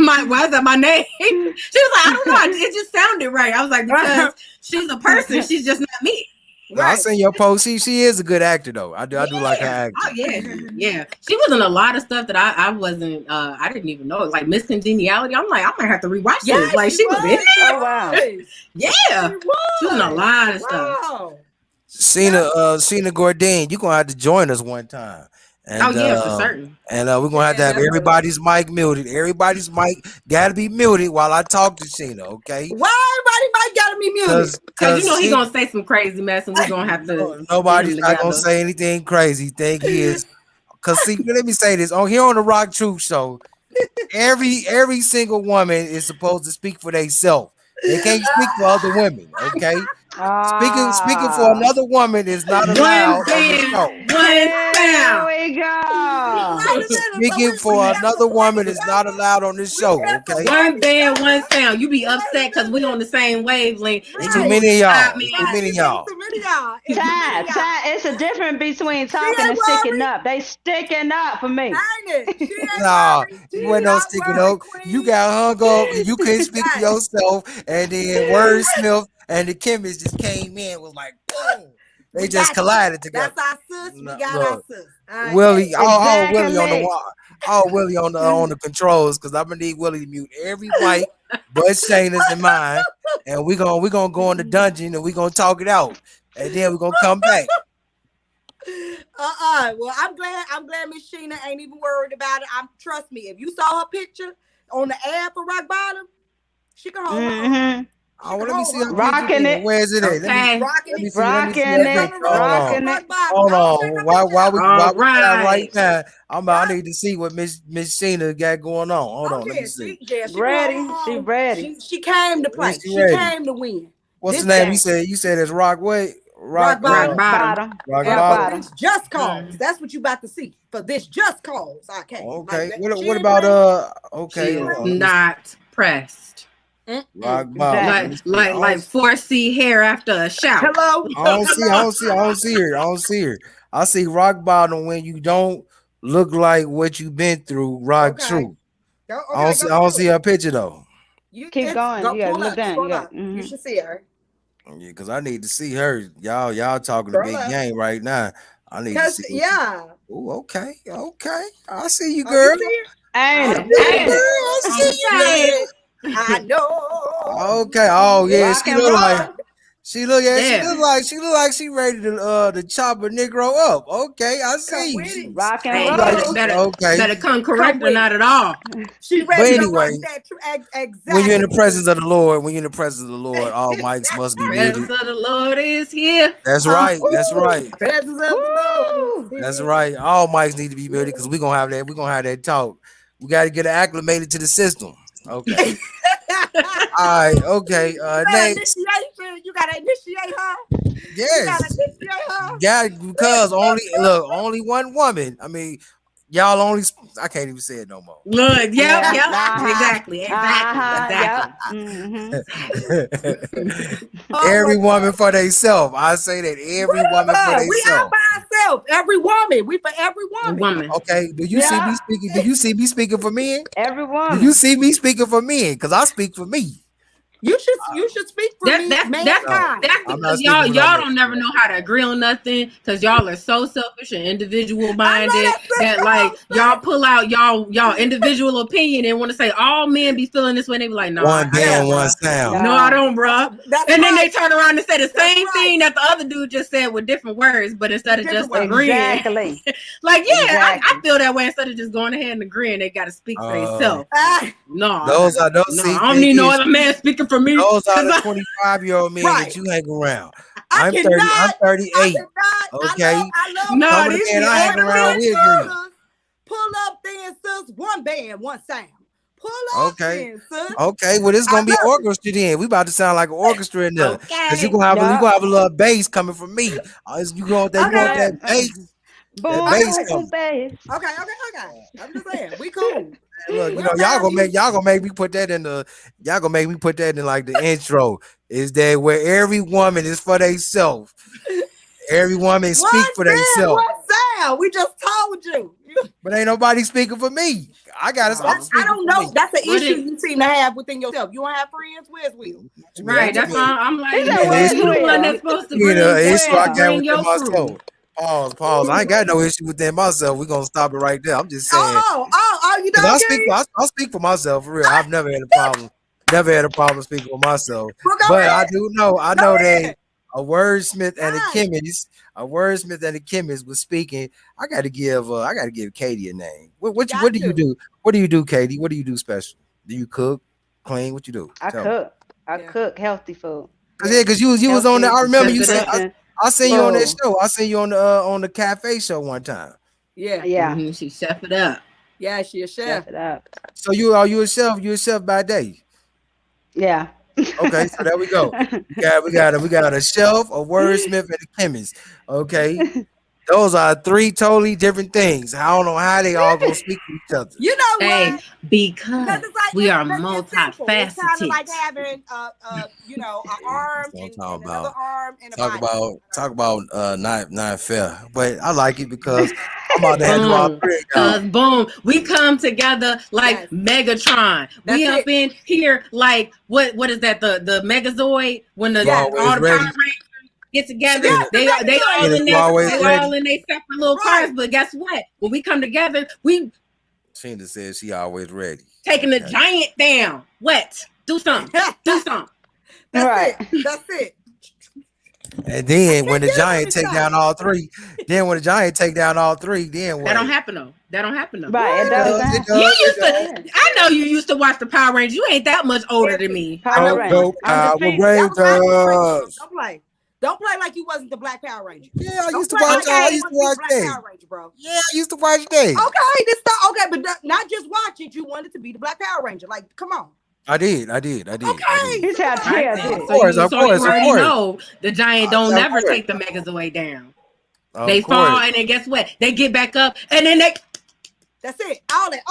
my name?" She was like, "I don't know. It just sounded right." I was like, "Because she's a person. She's just not me." No, I Right. seen your post. She is a good actor though. I do like her Yeah. Oh acting. yeah. Yeah. Yeah. She was in a lot of stuff that I wasn't I didn't even know. Like Miss Congeniality. I'm like, I might have to rewatch Yeah, this. Like she she was in was. She Oh wow. was. there. She Yeah. She was in a was. lot of stuff. Wow. Yeah. Cena Gordine, you gonna have to join us one time, Oh and yeah, for certain. we're gonna have Yeah, to have definitely. everybody's mic muted. Everybody's mic gotta be muted while I talk to Cena, okay? Why everybody might gotta be muted? Cause you Cause know he she gonna say some crazy mess and we gonna have to get him nobody's not gonna together. say anything crazy. Think he is. Cause see, let me say this on here on the Rock Truth Show. Every single woman is supposed to speak for themselves. They can't speak for other women, okay? Speaking for Ah. another woman is not One allowed on this band, show. one There sound. we go. Wait a minute, but Speaking we for got another to play woman is not together. allowed on this We show, can't okay? support One each band, one other. sound. You be Wait upset a because we on minute. the same wavelength It's and you too Right. want many of side y'all. man. It's too Right. many of It's y'all. too many of y'all. It's too many Ty, of y'all. Ty, it's a difference between She talking ain't and sticking worried. up. They sticking up for me. Ain't it? She ain't Nah, worried. you She ain't no not sticking worried, up. You Queen. got hung up and you couldn't speak for Right. yourself. And then Wordsmith and the chemist just came in, was like, boom. They We just got you. collided together. That's our sis. We got our Look, sis. Willie, Willie on the Exactly. wall. Oh, Willie on the controls, because I'm gonna need Willie to mute every mic but Shayna's and mine. And we gonna go in the dungeon and we gonna talk it out. and then we're gonna come back. Well, I'm glad Miss Sheena ain't even worried about it. Trust me, if you saw her picture on the ad for Rock Bottom, she can hold her own. Mm-hmm. She Oh, well, can let me hold see her her own. picture. Rocking Then. it. Where is it at? Okay. Rocking Let me it. see. Let me see Rocking that It's it. on the picture. Hold road on. for Rocking it. Rock Bottom. Hold Oh, check on. her Why picture why out. we All why we got right right. now? I Yeah. need to see what Miss Sheena got going on. Hold Oh on, let me yeah, see. she can hold Ready? her She own. ready. She came to Is play. she She ready? came to win What's the this name? game. You said it's Rock what? Rock Rock Rock Bottom. bottom. Bottom. Rock And Rock for bottom. bottom. this just cause, Mm. that's what you about to see. For this just cause, I came. Like Okay. that. What She what ain't about playing. okay, She She ain't hold is on. playing. Let me see. not pressed. Rock Mm-mm. bottom. Like Let me Exactly. see. like like 4C hair after a shout. Hello. I don't see I Hello. don't see I don't see her. I don't see her. I see rock bottom when you don't look like what you've been through, rock Okay. true. Go. Okay. Go I don't through see it. her picture though. Keep It's going. go You gotta pull look up. down. You Scroll got. up. You Mm-hmm. should see her. Yeah, because I need to see her. Y'all talking the Scroll big up. game right now. I need to Cause see what you. yeah. Oh, okay, okay. I see you, Oh, you girl. see her? Ain't I it? I see you, knew Ain't girl. it? I it. see I you, said Okay. girl. it. I know. Okay. Oh yeah, Rock and roll. Yeah. she look like she ready to chop a Negro up. Okay, I Come see you. with it. Rock and Hey, She like better roll. she better okay. better come Come correct or with not it. at all. She But ready to rock anyway, that when you're in exactly. the presence of the Lord, all mics must be muted. Presence of the Lord is here. That's right. That's Woo! right. Presence of the Lord is Woo! That's here. right. All mics need to be muted because we're gonna have that. We're gonna have that talk. We got to get acclimated to the system. Okay. All right. Okay. You got Next. initiation. You gotta initiate her. You gotta Yes. initiate her. Yeah, because only one woman. I mean, y'all only. I can't even say it no more. Look, yep, Yeah. yep. Uh-huh. Exactly, exactly, Uh-huh. Yep. exactly. Mm-hmm. Oh my Every woman God. for themselves. I say that every woman for We out themselves. by ourselves. Every woman. We for every woman. Woman. Okay. Do you see Yeah. me speaking? Do you see me speaking for men? Every Do you woman. see me speaking for men? Because I speak for me. You should speak for That me, that's that's No, mankind. that's I'm because not speaking for no y'all man. don't never know how to agree on nothing because y'all are so selfish and individual I love minded that that sister like y'all Hostess. pull out y'all individual opinion and want to say all men be feeling this way. They be like, no, One I don't, Yeah. band, one bruh. sound. No, I No. don't, bruh. That's And then right. they turn around and say the That's same right. thing that the other dude just said with different words, but instead With of different just words. agreeing, Exactly. like, yeah, I Exactly. feel that way. Instead of just going ahead and agreeing, they got to speak for Uh, themselves. Ah, No, those are those. no, See, I don't thing need no is, other man speaking for me those are because the I. 25-year-old men that right. you hang around. I I'm 30. I'm cannot. I 38. cannot. Okay, I love No, some when of the these men be I hang older women around, men. we agree. like pull up then, sis. One band, one sound. Pull up Okay. then, sis. Okay, well, this I gonna be an love it. orchestra then. We about to sound like an orchestra in there, cause Okay. you Yep. gonna have a little bass coming from me. You want Okay. that Yeah. bass, that Boom, bass Okay. boom, coming. bass. Okay. I'm just saying, we cool. Look, We don't y'all have you. gonna make me put that in y'all gonna make me put that in like the intro. Is that where every woman is for themselves? Every woman speak One for band, themselves, one sound. We just told you. but ain't nobody speaking for me. I'm Oh, I speaking don't for know. me. That's an what issue it you seem to have within yourself. You don't have friends. Where's Will? To me, right? to That's me, why I'm He like, to me, said, an "Where's you issue. the one Will? that's supposed to To me, the issue I Will?" got bring within your crew. myself. Pause. I ain't got no issue within myself. We're gonna stop it right there. I'm just saying. You Because done, King? I speak for myself for real. I've never had a problem. Never had a problem speaking for myself. Well, go But ahead. I Go know that ahead. a wordsmith and Right. a wordsmith and a chemist was speaking. I gotta give Katie a name. Got What do you to. do? What do you do, Katie? What do you do special? Do you cook, clean? What you do? I Tell me. cook. I Yeah. cook healthy food. Cause yeah, Yeah. cause you was on there. Healthy, I remember you said nutrition I seen you on that food. show. I seen you on the cafe show one time. Yeah. Yeah. She chef it up. Yeah. She a chef. Chef it up. So you a chef? You a chef by day? Yeah. Okay, so there we go. We got a shelf, a wordsmith, and a chemist. Okay, those are three totally different things. I don't know how they all gonna speak to each other. You know Hey, what? Because because it's like we are it's simple. It's kind of multifaceted. like having an arm That's what I'm and talking another about. arm and a body. Talk about not fair, but I like it because I'm about to handle all Boom. three of Cause y'all. boom, we come together like Yes. Megatron. We That's up it. in here like what is that? The Megazoid when You Yes. all always the Power ready, Rangers get together. Sheena. Yes. The They Megazord all is Sheena, in you they always they good. all ready. in their separate little cars. Right. But guess what? When we come together, we Sheena says she always ready. taking the Okay. giant down. What? Do something. Do something. That's Right. it. That's it. And then when can't the get him on Giant the take down shot. all three, then when the Giant take down all three, then That what? don't happen though. That don't happen though. Right, it It What? does does, it happen. You does, it used to. does. Yeah. I know you used to watch the Power Rangers. You ain't that much older than Every me. I know Power Go, you Rangers, go, wasn't. Power undefeated. That was my generation, bro. Rangers. Don't play like you wasn't the Black Power Ranger. Yeah, I Don't used to play watch. like you I Okay. ain't used want to to be the watch Black that. Power Ranger, bro. Yeah, I used to watch that. Okay, this stuff. Okay, but not just watch it. You wanted to be the Black Power Ranger. Like, come on. I did. I did. I did. I did. Okay, He so come tried All to on. right yeah, then. Of did. course, of So you course, of already course, know the Giant don't of never course, take the Megas away down. of They fall course. and then guess what? They get back up and then That's it. All that.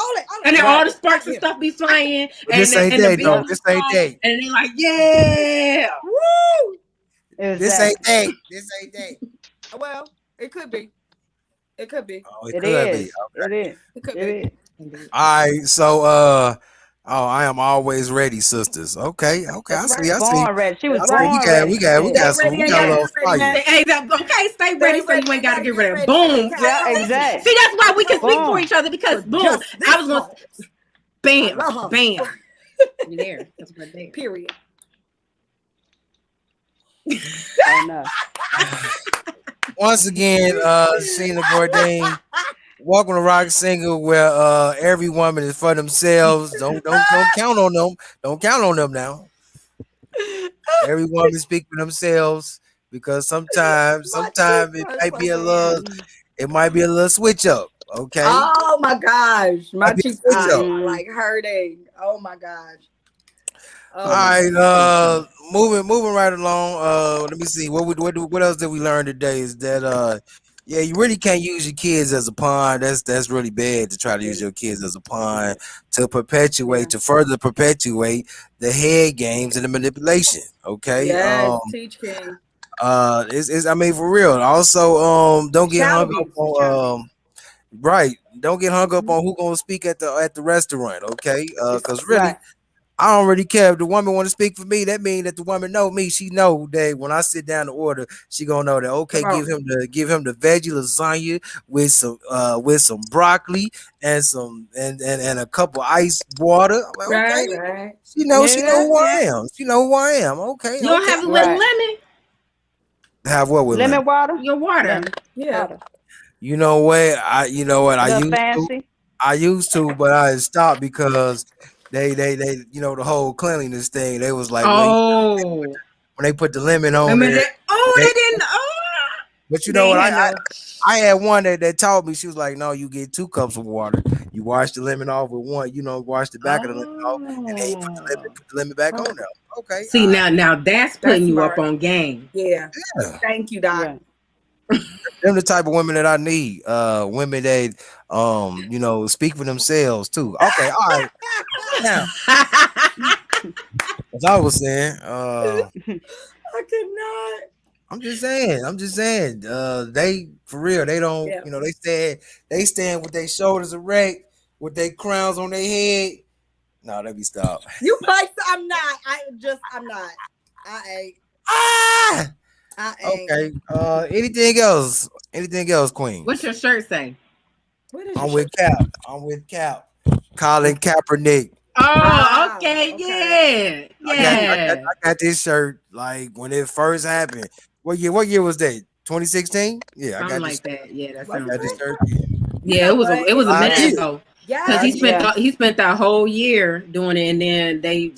and then Okay, all Right. the I sparks and get it. stuff be flying But this ain't and the that though. Yep. buildings This ain't fall that. and they like, yeah. Woo! This ain't Exactly. that. This ain't that. Well, it could be. It could be. Oh, it It could be. is. It is. It could It be. is. All right. So, oh, I am always ready, sisters. Okay, okay. That's I see. right. I see. Born ready. She was That's I see. right. We born got. ready. We She got. We Stay got said. some. ready. We Ain't got a gotta Yeah. get little ready, fire. man. Okay, stay Stay ready so ready. you ain't Ain't gotta gotta get get ready. ready. Boom. Okay. Yeah, exactly. See, that's why we can speak for Boom. each other because For boom. just I this was gonna moment. I bam, love her. bam. You there. That's right there. Period. Oh no. Once again, Sheena Bourdain. Welcome to Rock Single, where every woman is for themselves. Don't count on them. Don't count on them now. Every woman speak for themselves because sometimes, My cheeks it hurt might so be a bad. little, it might be a little switch up. Okay, Oh my gosh. My might be a cheeks switch up. are Mm. like hurting. Oh my gosh. All Oh my right, gosh. moving right along. Let me see. What else did we learn today? Is that yeah, you really can't use your kids as a pawn. That's really bad to try to use your kids as a pawn Yeah. to further perpetuate the head games and the manipulation. Okay, Yes, teach King. it's I mean for real. Also, don't get Child hung up abuse. It's child on abuse. right. Don't get hung up Mhm. on who gonna speak at the restaurant. Okay, It's because really Right. I don't really care if the woman want to speak for me. That means that the woman know me. She know that when I sit down to order, she gonna know that okay, come on. give him the veggie lasagna with some broccoli and and a cup of ice water. I'm like, Right, okay, right. she know Yeah. who I am. She know who I am. Okay, You don't okay. have it with Right. lemon, Have what with lemon? Lemon water. your water. Lemon Yeah. water. You know what A I little used to. fancy. I used to, but I stopped because they the whole cleanliness thing. They was like, well, Oh. when they put the lemon I on mean, there. they They, didn't. Oh, but you they know what? ain't had no. I had one that taught me. She was like, "No, you get 2 cups of water. You wash the lemon off with one. You know, wash the back of the lemon off, and then you Oh. put the lemon back Oh, on there. Okay, See now that's that's putting you up smart. on game. Yeah. yeah. Thank you, Doc. Right. Them the type of women that I need. Women that speak for themselves too. Okay, all right. Now, as I was saying, I could not. I'm just saying, they for real, they don't, Yeah. they stand with their shoulders erect, with their crowns on their head. No, let me stop. You like I'm not. I'm not. I ain't. Ah, I ain't. okay. Anything else? Anything else, Queen? What's your shirt say? What is your I'm shirt? with Cap. I'm with Cap. Colin Kaepernick. Oh, Ah, okay, okay. yeah, yeah. I got this shirt like when it first happened. What year was that? 2016? Yeah, I Something got this like that. Yeah, that Was sounds got it? this right. shirt. Yeah. You Yeah, know it what? was a I minute did. ago because Yes. I did. he spent that whole year doing it, and then they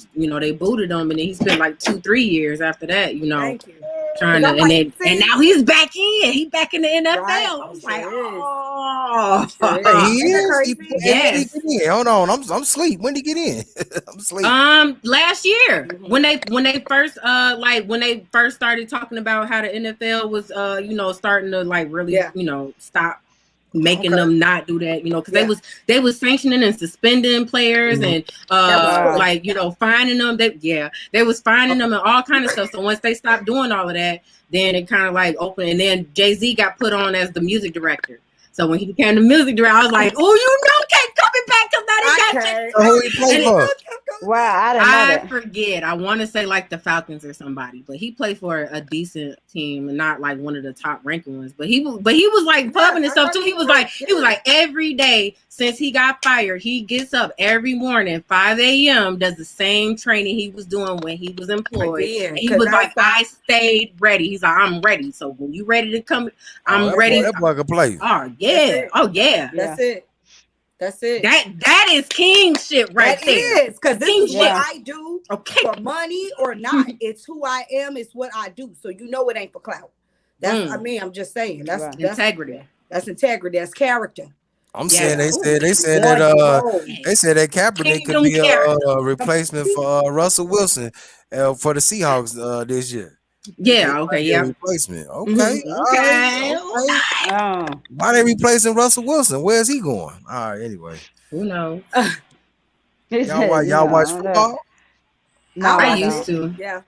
booted him, and then he spent like 2-3 years after that, Thank you. trying 'Cause to, I'm like, and see, now he's back in. He back in the right? NFL. I He was like, sure is. oh, Sure Hey, is. he Ain't that is. crazy? Hey, when did he yes. get in? Hold on, I'm asleep. When did he get in? I'm asleep. Last year Mhm. when they first when they first started talking about how the NFL was starting to like really Yeah. stop making Okay. them not do that, because Yeah. they was sanctioning and suspending players Mhm. and That was Wow. quick. like finding them. They was finding them and all kind of stuff. So once they stopped doing all of that, then it kind of like opened, and then Jay-Z got put on as the music director. So when he became the music director, I was like, oh, can't coming back because now they I Okay. So who he play And for? Wow, I didn't know I that. forget. I want to say like the Falcons or somebody, but he played for a decent team and not like one of the top ranking ones. But he was like pubbing and stuff too. He was like every day since he got fired, he gets up every morning 5 a.m. does the same training he was doing when he was employed. And he was like, I stayed ready. He's like, I'm ready. So when you ready to come, Oh, I'm ready. that boy can play. Oh yeah. Oh yeah. That's it. That's it. That is king shit right there. That is, because this is what Yeah. I do Okay. for money or not. It's who I am. It's what I do. So you know it ain't for clout. That's I mean, I'm just saying. That's Right. Integrity. That's integrity. That's character. I'm Yeah. saying they said Born to that roll. they said that Kaepernick could Kingdom be character. a replacement for Russell Wilson for the Seahawks this year. He Yeah. might Okay. be a Yeah. replacement. Okay. Mhm. All right, Okay. okay. Oh. Why they replacing Russell Wilson? Where's he going? All right. Anyway, Who knows? He y'all said, watch no, football? No, I I used don't. to. Yeah.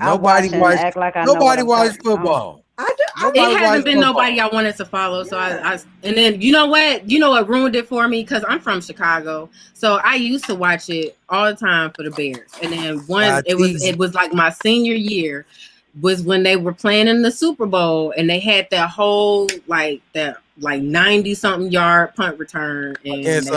I watch and Watch. act like I know what Nobody I'm watch talking about. football. I do. It Nobody hasn't watch been nobody football. I wanted to follow. So Yeah. and then you know what ruined it for me because I'm from Chicago. So I used to watch it all the time for the Bears. And then Nah, it was like my senior year was when they were playing in the Super Bowl and they had that whole like 90 something yard punt return and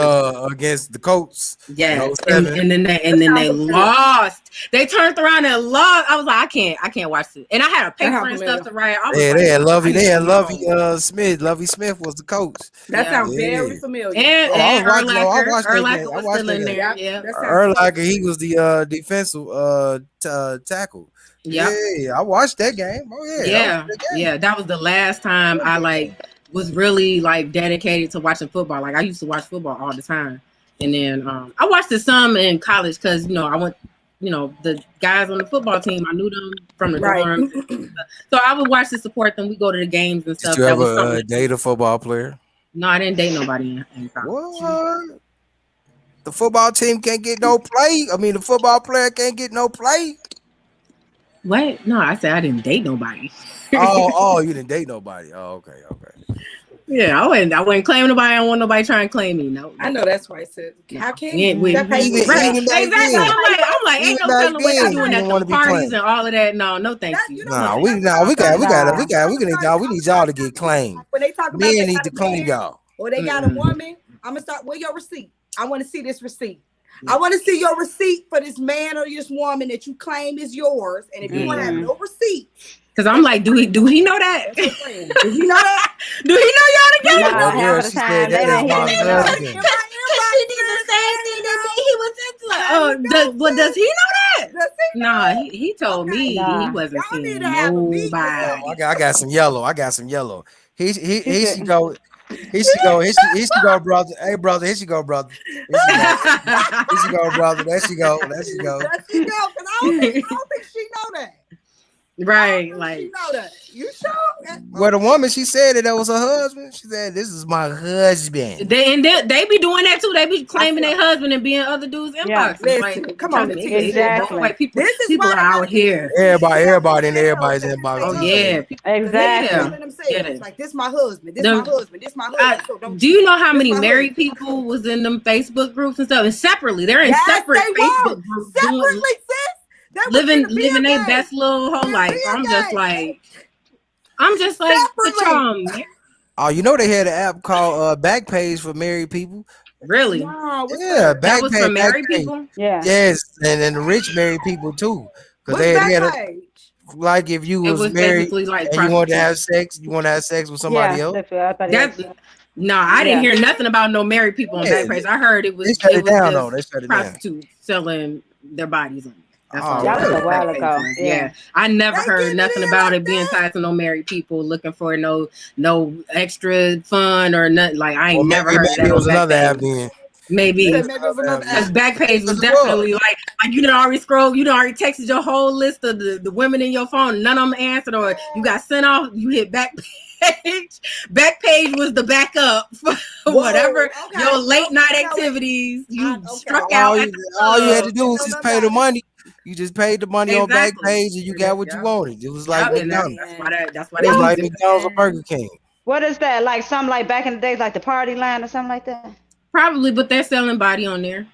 against the Colts. yes, in and 07. then they lost. They turned around and lost. I was like, I can't watch this. And I had a paper and stuff to write. I was Yeah, like, they had Lovey. I They need had to Lovey know. Smith. Lovey Smith was the coach. That sounds Yeah. very familiar. And I watched that Urlacher game. I was watched still that in game. there. Yeah. That sounds Urlacher, he was the defensive tackle. Yep. Yeah, I watched that game. Oh yeah, Yeah. Yeah. That was the last time I was really like dedicated to watching football. Like I used to watch football all the time. And then I watched it some in college because I went the guys on the football team, I knew them from the dorms. So I would watch to support them. We go to the games and stuff. Did you ever date a football player? No, I didn't date nobody in college. What? The football team can't get no play. I mean, the football player can't get no play. What? No, I said I didn't date nobody. Oh, you didn't date nobody. Oh, okay. Yeah, I wasn't claiming nobody. I don't want nobody trying to claim me. No. I know that's right, sis. How can Yeah, you? Even back exactly. then. I'm like, ain't no telling what you doing at the parties and all of that. No, thank you. We need y'all to get claimed. When they talk about Men need to claim y'all. Or they got a woman, I'm gonna start with your receipt. I want to see this receipt. I want to see your receipt for this man or this woman that you claim is yours. And if you don't have no receipt, because I'm like, do he know that? do he know that? Do he know y'all together? No, half the She time said they that didn't is my even know. husband. She did the same thing that he was into. Does he know that? Nah, he told me he wasn't seeing nobody. I got some yellow. Here she go. Here she go, brother. Hey, brother. Here she go, brother. Here she go, brother. There she go. Because I don't think she know that. Right, She know that. You sure? Well, the woman, she said that was her husband. She said, "This is my husband." They be doing that too. They be claiming their husband and being other dudes' inboxes. Listen, Like, come on, exactly. Like, people why are out here. Everybody in everybody's inbox. Oh yeah, Exactly. It's like this my husband. This my husband. This my husband. So do you know how many married people was in them Facebook groups and stuff? And separately, they're in separate Facebook groups. Separately, sis. Living their best little whole life. I'm just like the charm. Oh, you know they had an app called Backpage for married people. Really? Wow, Yeah, that was for married people. Yeah. Yes, and the rich married people too, because they had like if you was married like and you wanted to have sex, with somebody else. No, I didn't hear nothing about no married people on Backpage. I heard it was they shut it down. Prostitutes selling their bodies on. That was a while ago. Yeah. I never heard nothing about it being tied to no married people looking for no extra fun or nothing. Like I ain't never heard that. It was another app then. Maybe because Backpage was definitely like you done already scrolled, you done already texted your whole list of the women in your phone, none of them answered, or you got sent off, you hit Backpage. Backpage was the backup for whatever your late night activities you struck out. All you had to do was just pay the money. You just paid the money on Backpage and you got what you wanted. It was like McDonald's. That's why it was like McDonald's or Burger King. What is that? Like something like back in the days, like the party line or something like that? Probably, but they're selling body on there.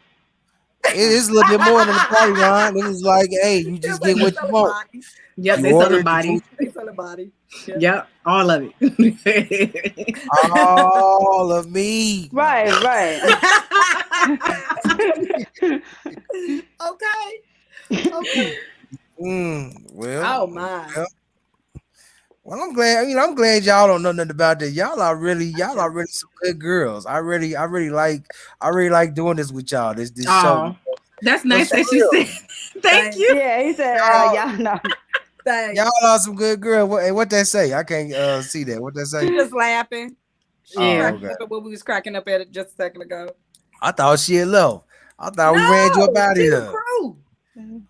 It's a little bit more than the party line. It was like, hey, you Yeah, just but get they what you selling want. body. Yep, You they selling ordered the body. food, They selling body. Yeah. Yep, all of it. all of me. No. Right, right. Okay. Okay. Well, Oh my. well, well, I'm glad. I'm glad y'all don't know nothing about that. Y'all are really some good girls. I really like doing this with y'all. This show. Oh, that's Cause nice for that you real, said. Thank Thanks. you. Yeah, he said, Thanks. y'all, y'all know. Thanks. y'all are some good girls. What they say? I can't see that. What they She say? just laughing. She Yeah. Oh, cracking okay. up at what we was cracking up at it just a second ago. I thought she had left. I thought we ran you up No, out of she the here. crew.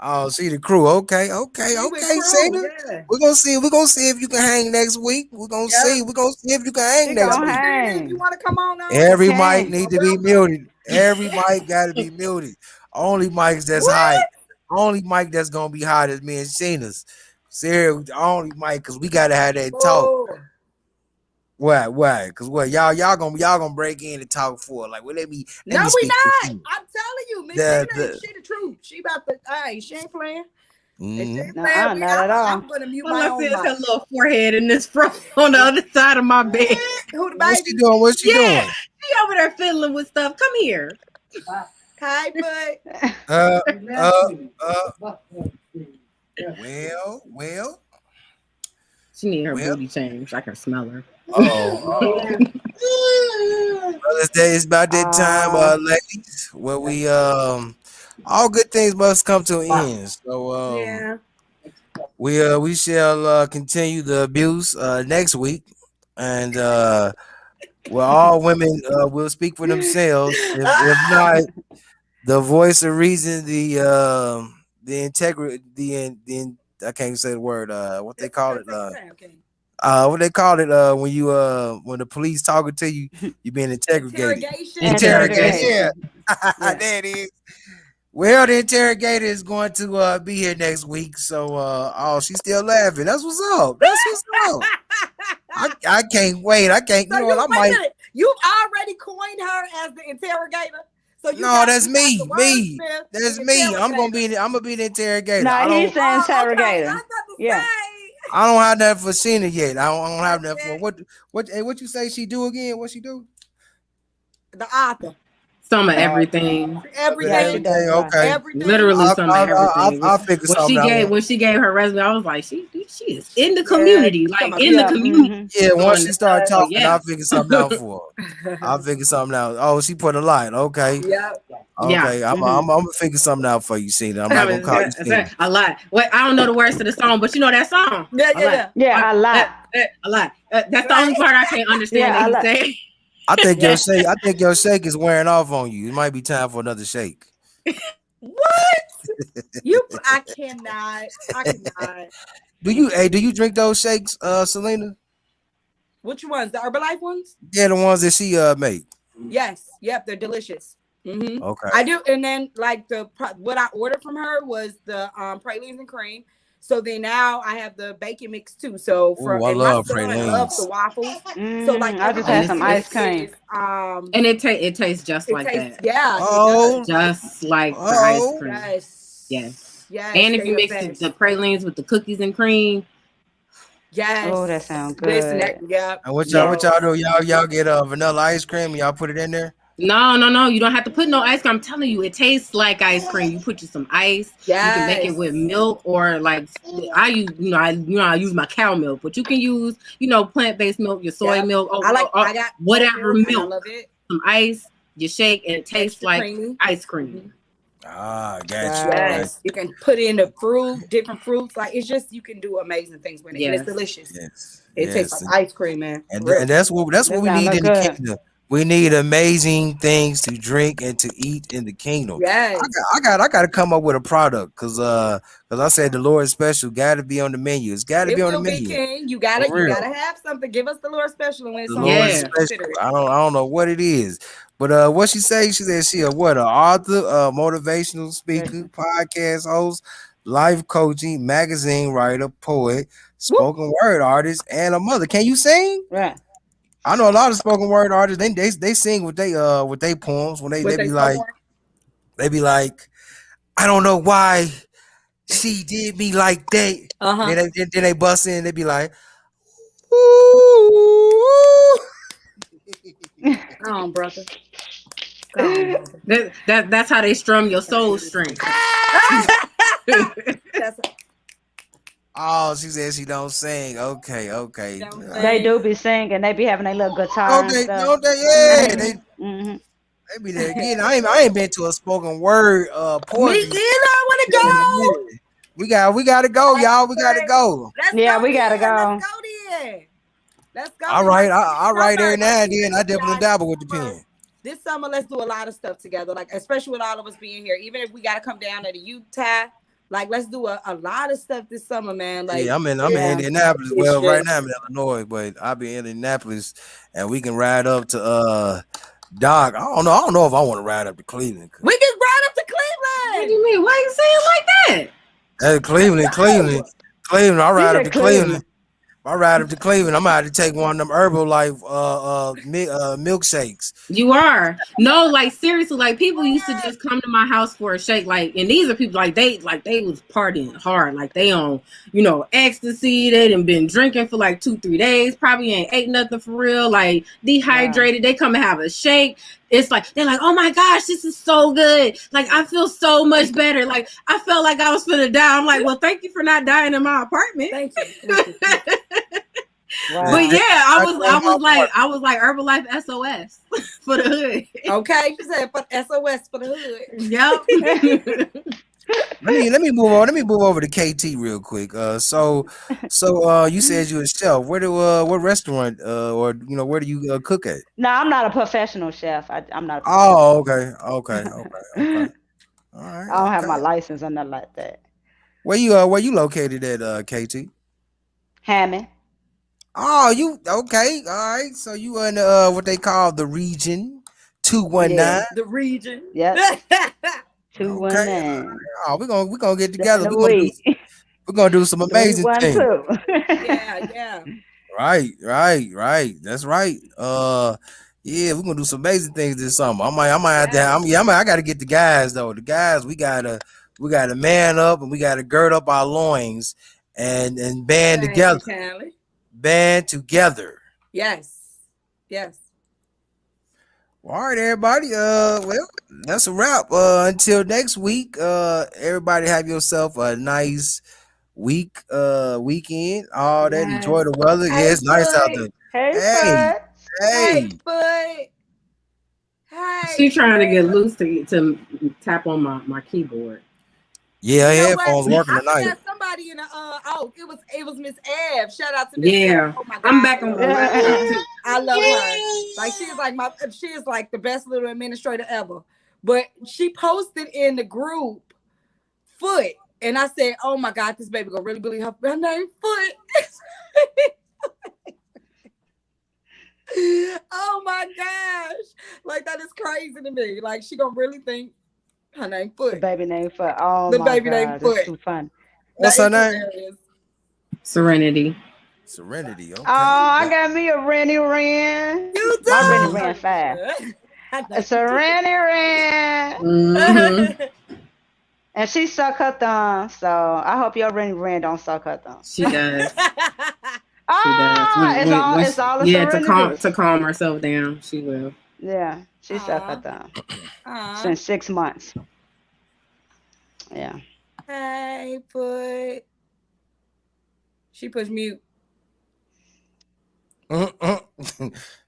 Oh, see the crew. Okay, okay, She with okay, crew. Cena. Yeah. We're gonna see. We're gonna see if you can hang next week. We're gonna see. Yep. We're gonna see if you can He hang So next gonna week. Cena, if you hang. want to come on He Every mic can. need you're to be welcome. muted. Every mic got to be muted. Only mics that's high. What? Only mic that's gonna be hot is me and Sheena's. Seriously, the only mic because we gotta have that talk. Oh. Why? Why? Because what y'all gonna break in and talk for? Like, well, let No, me we speak to not. you. I'm telling you, Miss The Cena, the. she the truth. She about to. Hey, she ain't playing. If she Mm, ain't playing, Nuh-uh, not at I'm all. gonna mute All my I see own is her mic. little forehead in this fro on the other side of my bed. Who the what's she baby? doing? What's she Yeah, doing? she over there fiddling with stuff. Come here. Hi, but Uh, uh, uh. Well. She need her Well. booty changed. I can smell her. Oh. Well, it's about that time, uh, ladies, where we all good things must come to an end. So yeah. we shall continue the abuse next week, and well, all women will speak for themselves. If not, the voice of reason, the integrity, I can't say the word. What they call it? Take your time, King. What they call it? When you when the police talking to you, you being interrogated. Interrogation. Interrogate, Interrogation. yeah. interrogation. Yeah. There it is. Well, the interrogator is going to be here next week. So oh, she's still laughing. That's what's up. That's what's up. I can't wait. I can't, So you know what, you I wait a might. minute. You've already coined her as the interrogator. So No, that's you got the me. Me. wordsmith, That's the me. interrogator. I'm gonna be the interrogator. No, he's the Oh, okay. I interrogator. was about to Yeah. say. I don't have that for Cena yet. I don't have that for Okay. what you say she do again? What she do? The author. Some of Uh, everything. Yeah, she Everything. does a everything. lot. Okay. Everything. Literally some of everything. I'll figure something out. When she gave her resume, I was like, she is in the Yeah. community, You talking like about in the Yeah. community Mm-hmm. Yeah, once doing she this started stuff. So talking, I'll yeah. figure something out for her. I'll figure something out. Oh, she put a line. Okay. Yep. Yeah. Okay. I'm Mm-hmm. gonna figure something out for you, Cena. I'm I not gonna mean, call you Cena. a lot. Wait, I don't know the words to the song, but you know that song. Yeah, A yeah, lot. yeah. Yeah, a lot. A lot. That's the only Right. part I can't understand that Yeah, a he's lot. saying. I think your shake is wearing off on you. It might be time for another shake. What? I cannot. I cannot. Do you drink those shakes, Selena? Which ones? The Herbalife ones? Yeah, the ones that she make. Yes. Yep. They're delicious. Okay. I do. And then like what I ordered from her was the pralines and cream. So then now I have the bacon mix too. So Oh, I and my love son loves the pralines. waffles. So like Mm, I just And had everything some she ice makes cream. is and it tastes just it like tastes, that. yeah, it does. Oh, Just like the ice oh. cream. Yes. Yes. Yes, And if they you the mix the best. pralines with the cookies and cream, Oh, that sounds Yes. Listen, that good. yep. And what yes. y'all do? Y'all get vanilla ice cream and y'all put it in there. No. You don't have to put no ice cream. I'm telling you, it tastes like ice cream. You put you some ice. You can make it with Yes. milk or like I use, I use my cow milk, but you can use, plant based milk, your soy Yep. milk, I got oat whatever milk and I milk, love it. some ice. You shake and it tastes Extra like creamy. ice Mhm. cream. Ah, got you. Wow. Got Yes, you can put in the fruit, different fruits. Like it's just you can do amazing things with it, and it's Yes. delicious. you. Yes, It tastes like yes. ice cream, man. For And real. that's what That we sounds need look in the good. kingdom. We need amazing things to drink and to eat in the kingdom. Yes. I got to come up with a product because I said the Lord special got to be on the menu. It's got to be It on the will be menu King. for You real. gotta have something. Give us the Lord special, and when it's The on the Lord menu, Yeah. we consider special. it. I don't know what it is, but what she say? She said she a what? A author, a motivational speaker, Listen. podcast host, life coaching, magazine writer, poet, Woo. spoken word artist, and a mother. Can you sing? Right. I know a lot of spoken word artists. They sing with they poems when What they they be spoke like on? I don't know why she did me like that. Uh-huh. Then they bust in. They be like, ooh. Go on, brother. Go on, brother. That's how they strum your soul strings. That's Oh, she said she don't sing. Okay, okay. don't They say. do be singing. They be having their little guitar Don't and they? stuff. Don't they? Yeah, Mhm. they be there again. I ain't been to a spoken word Me poetry either. I want to in a go. minute. We gotta go, Hey, y'all. We gotta Fred. go. Let's Yeah, go we gotta then. Let's go. go then. Let's go All then. right, Like I write summer, every like now and even then. I if dabble and not dabble with the summer, pen. this summer, let's do a lot of stuff together. Like especially with all of us being here. Even if we gotta come down to the Utah, like let's do a lot of stuff this summer, man. Like Yeah, I'm in Yeah. Indianapolis. it's Well, right now just I'm in Illinois, but I'll be in Indianapolis, and we can ride up to Doc. I don't know if I want to ride up to Cleveland. we can ride up to What do Cleveland. you mean? Why you saying like that? Hey, Let's Cleveland. go. Cleveland. I She ride up said to Cleveland. Cleveland. I ride up to Cleveland. I'm gonna have to take one of them Herbalife milkshakes. You are. No, like seriously, like people used to just come to my house for a shake. Like, and these are people like they was partying hard. Like they on, ecstasy. They done been drinking for like 2, 3 days. Probably ain't ate nothing for real. Like Wow. dehydrated. They come and have a shake. It's like they're like, oh my gosh, this is so good. Like I feel so much better. Like I felt like I was finna die. I'm like, well, thank you for not dying in my apartment. Thank you. Thank you. Thank you. But Wow. yeah, I Not was going I to my was like apartment. I was like Herbalife SOS for the hood. Okay, she said for SOS for the hood. Yep. Let me move on. Let me move over to KT real quick. You said you a chef. What restaurant or where do you cook at? No, I'm not a professional chef. I'm not a professional Oh, chef. okay. All right, I don't have okay. my license or nothing like that. Where you located at KT? Hammond. Oh, you okay? All right. So you in what they call the region 219. Yeah. The region. Yep. Yeah, Two one Okay. nine. Oh, we're gonna get During together. the week. We're gonna do some The week amazing one things. too. yeah. Right. That's right. Yeah, we're gonna do some amazing things this summer. I might have to. I gotta get the guys though. The guys, we gotta man up and we gotta gird up our loins and band Thank you, together. Callie. Band together. Yes. Yes. All right, everybody. Well, that's a wrap. Until next week. Everybody have yourself a nice weekend. All that. Enjoy Yes. the weather. Yeah, Hey, it's nice out Foot. there. Hey, Hey, Fud. Hey, hey. Foot. Hey, She trying to get Foot. loose to tap on my keyboard. Yeah, You know what? headphones working I tonight. forgot somebody in the oh, it was Miss Ave. Shout out to Miss Ave. Yeah, Oh my I'm God, back I on love my her. laptop too. I love her. Like she is like the best little administrator ever. But she posted in the group Foot. And I said, oh my God, this baby gonna really believe her name Foot. Oh my gosh. Like that is crazy to me. Like she gonna really think her name The Foot. baby name Fud. Oh The my baby name God, that's Foot. too fun. What's That her is name? hilarious. Serenity. Serenity. Oh, Okay. I got me a Rennie Ran. You My Rennie Hmm. Ran fast. do. I know It's you a do. Rennie Ran. Hmm. And she suck her thumb, so I hope your Rennie Ran don't suck her thumb. She does. She does. Ah, it's all a Yeah, serenity. to calm herself down, she will. Yeah, she suck her Aw, thumb aw. since 6 months. Yeah. Hey, put. She pushed mute.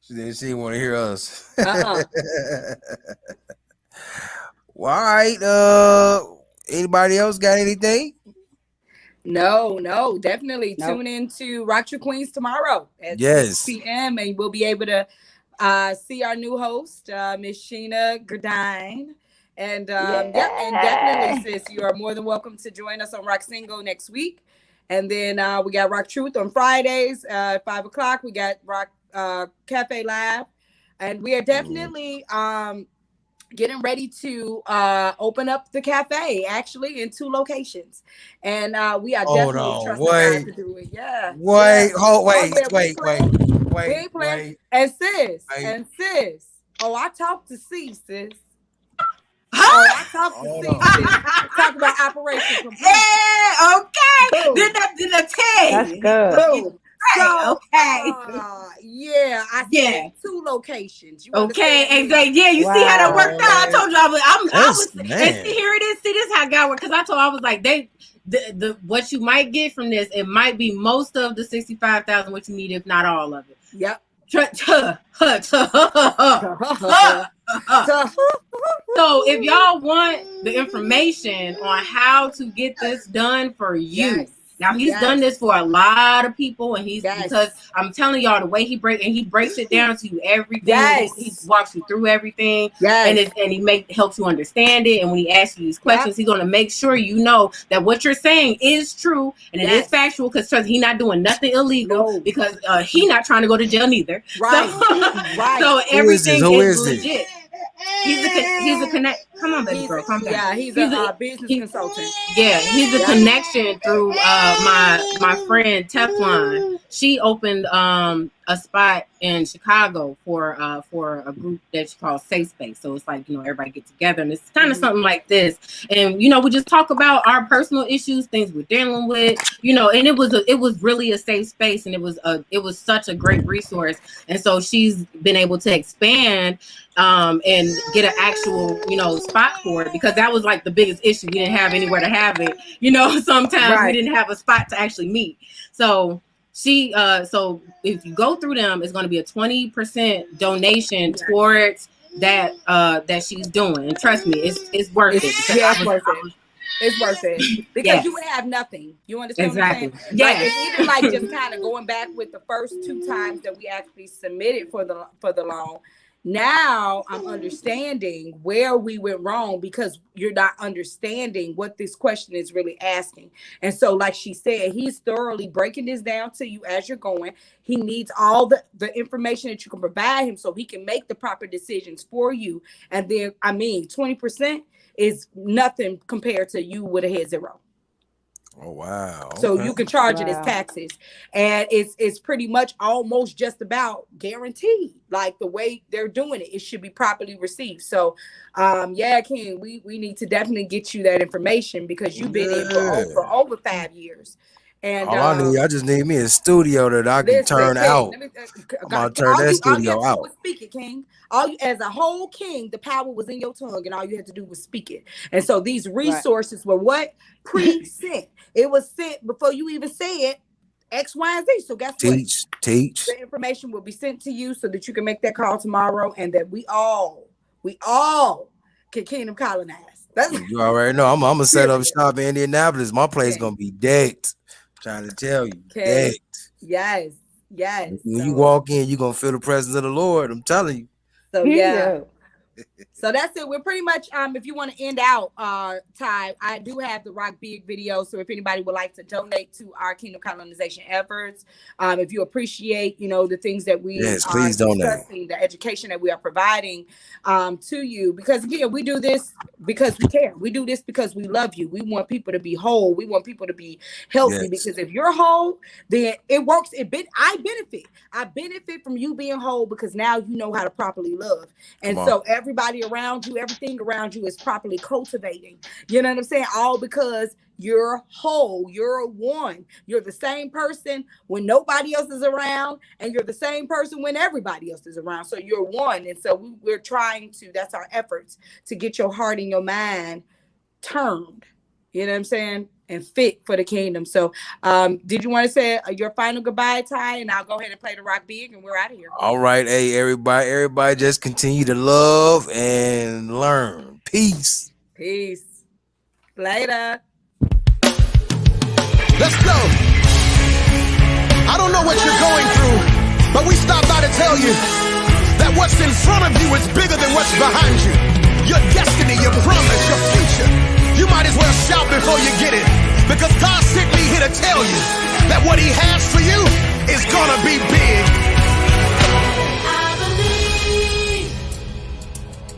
She didn't want to hear us. Uh-uh. Well, all right. Anybody else got anything? No, definitely Nope. tune in to Rock Your Queens tomorrow at 6 Yes. p.m. and we'll be able to see our new host, Miss Sheena Gerdine. And yep, and definitely, Yeah. sis, you are more than welcome to join us on Rock Single next week. And then we got Rock Truth on Fridays at 5 o'clock. We got Rock Cafe Live. And we are Mm. definitely getting ready to open up the cafe actually in 2 locations. And we are Hold definitely on. trusting God Wait. to do it. Yeah. Wait. Oh, Oh, wait. yeah, we Wait. Wait. praying. wait, playing. wait, And sis, wait. oh, I talked to C, sis. Huh? I talked to Hold C, on. sis. Talk about Operation Complete. Yeah, okay. Boom. Did I tell That's you? good. Boom. So, Okay. yeah, I Yeah. said 2 locations. You Okay, understand me? exactly. Yeah, you see how that worked out. I Oh, told you I was, and man. see here it is. See this how God worked, because I was like the what you might get from this, it might be most of the 65,000 what you need, if not all of it. Yep. So if y'all want the information on how to get this done for you, Yes. now he's done this for a lot of people, and he's Yes. because I'm telling y'all the way he breaks it down to you everything. Yes. He walks you through everything, Yes. and he helps you understand it. And when he asks you these questions, he's gonna make sure you know that what you're saying is true and it is factual. Because he's not doing nothing illegal, because he not trying to go to jail neither. Right. So, so everything Who is is this? legit. He's a connect. Come on, baby girl, calm down. Yeah, he's a business consultant. Yeah, he's a connection through my friend Teflon. She opened a spot in Chicago for a group that she calls Safe Space. So it's like, everybody get together, and it's kind of something like this. And we just talk about our personal issues, things we're dealing with, and it was really a safe space, and it was such a great resource. And so she's been able to expand and get an actual spot for it, because that was like the biggest issue. We didn't have anywhere to have it. Sometimes we didn't have a spot to actually meet. So she so if you go through them, it's going to be a 20% donation towards that she's doing. And trust me, it's worth it. Yeah, it's worth it. It's worth it, because you would have nothing. You understand exactly? What I'm saying? Yeah. It's even like just kind of going back with the first 2 times that we actually submitted for the loan. Now I'm understanding where we went wrong, because you're not understanding what this question is really asking. And so, like she said, he's thoroughly breaking this down to you as you're going. He needs all the information that you can provide him, so he can make the proper decisions for you. And then, 20% is nothing compared to you would have had 0. Oh, wow. So you can charge it as Wow. taxes, and it's pretty much almost just about guaranteed. Like the way they're doing it, it should be properly received. So, Ken, we need to definitely get you that information, because you've been in for over 5 years. And All I just need me a studio that I can turn King, out. I'm about to turn that studio out. Speak it, King. As a whole king, the power was in your tongue, and all you had to do was speak it. And so these resources were what? Pre-sent. It was sent before you even said X, Y, and Z. So guess what? Teach. The information will be sent to you so that you can make that call tomorrow, and that we all can kingdom colonize. You already know. I'm gonna set up shop in Indianapolis. My place gonna be decked. Trying to tell you, decked. Yes. When you walk in, you're gonna feel the presence of the Lord. I'm telling you. So yeah. So that's it. We're pretty much if you want to end out, Ty, I do have the Rock Big video. So if anybody would like to donate to our kingdom colonization efforts, if you appreciate, the things that we please donate, the education that we are providing to you, because again, we do this because we care. We do this because we love you. We want people to be whole. We want people to be healthy, because if you're whole, then it works. I benefit from you being whole, because now you know how to properly love. And so everybody around you, everything around you is properly cultivating. You know what I'm saying? All because you're whole, you're one. You're the same person when nobody else is around, and you're the same person when everybody else is around. So you're one. And so we're trying to, that's our efforts, to get your heart and your mind turned, you know what I'm saying, and fit for the kingdom. So did you want to say your final goodbye, Ty? And I'll go ahead and play the Rock Big, and we're out of here. All right. Hey, everybody just continue to love and learn. Peace. Later. Let's go. I don't know what you're going through, but we stopped by to tell you that what's in front of you is bigger than what's behind you. Your destiny, your promise, your future. You might as well shout before you get it, because God sent me here to tell you that what he has for you is gonna be big. I believe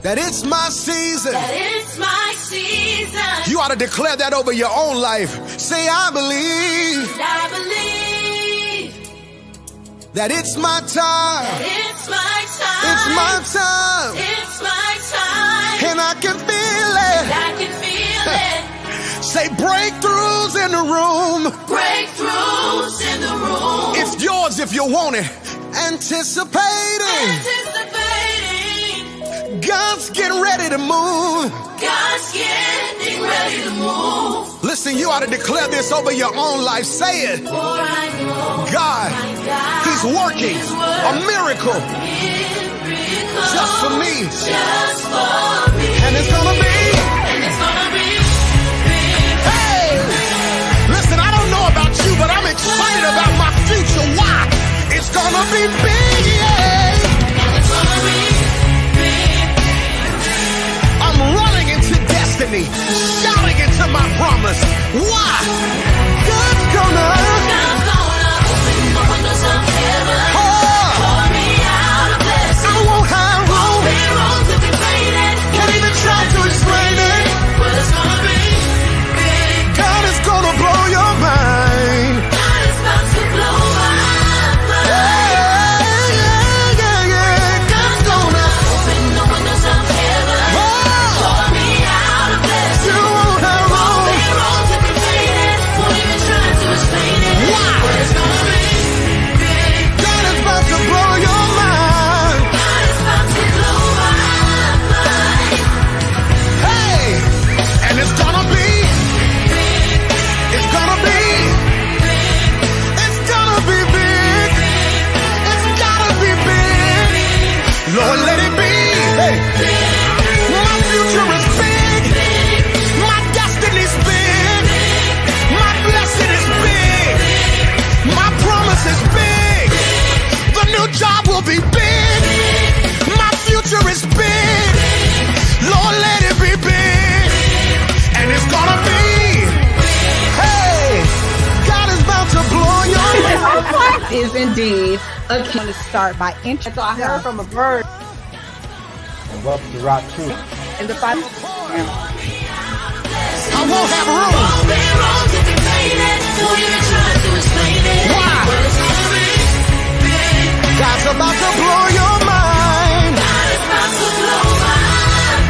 that it's my season. that it's my season. You ought to declare that over your own life. Say, I believe I believe that it's my time. It's my time. It's my time. It's my time. And I can feel it. I can feel it. Say breakthroughs in the room. Breakthroughs in the room. It's yours if you want it. Anticipating. Anticipating. God's getting ready to move. God's getting ready to move. Listen, you ought to declare this over your own life. Say it. For I know God, my God He's working is a miracle miracle just for me. just for me. And it's gonna be. And it's gonna be big. Hey! Listen, I don't know about you, but I'm excited about my future. Why? It's gonna be big, yeah! And it's gonna be big. I'm running into destiny, shouting into my promise. Why? God's gonna God's gonna open the windows of heaven. Pour me out a blessing. I won't have room. Be wrong to complain it. Can't even try to explain it. But it's gonna be big. God is gonna blow your mind. God is about to blow my mind. Yeah, yeah, yeah. God's gonna Open the windows of heaven. Pour me out a blessing. You won't have room. Be wrong to complain it. Won't even try to explain it. Why? But it's gonna be big. God is about to blow your mind. God is about to blow my mind. Hey, and it's gonna be. It's gonna be. It's gonna be big. It's gotta be big. Lord, let it be. Hey, my future is big. My destiny's big. My blessing is big. My promise is big. The new job will be big. My future is big. Lord, let it be big. And it's gonna be. Hey, God is about to blow your mind. Is indeed a key to start by intro. So I heard from a bird And welcome to Rock Truth. in the Bible. I won't have room. Won't be wrong to complain it. Won't even try to explain it. Why? But it's gonna be big. God's about to blow your mind. God is about to blow my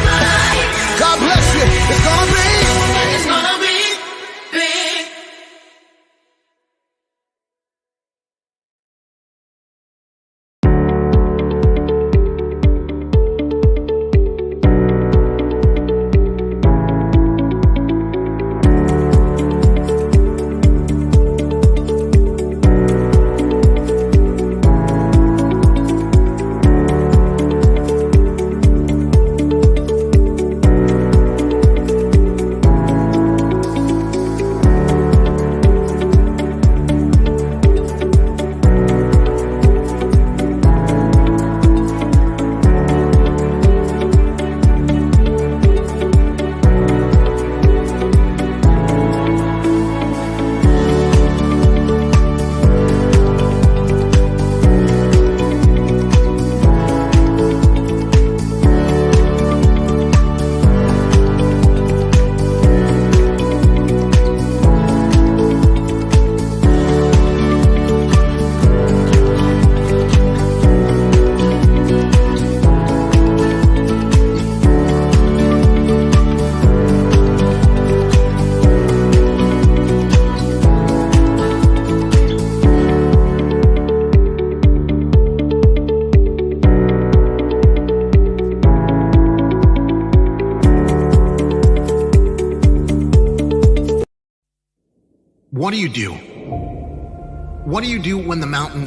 mind. God bless you. It's gonna be. And it's gonna be big. What do you do? What do you do when the mountains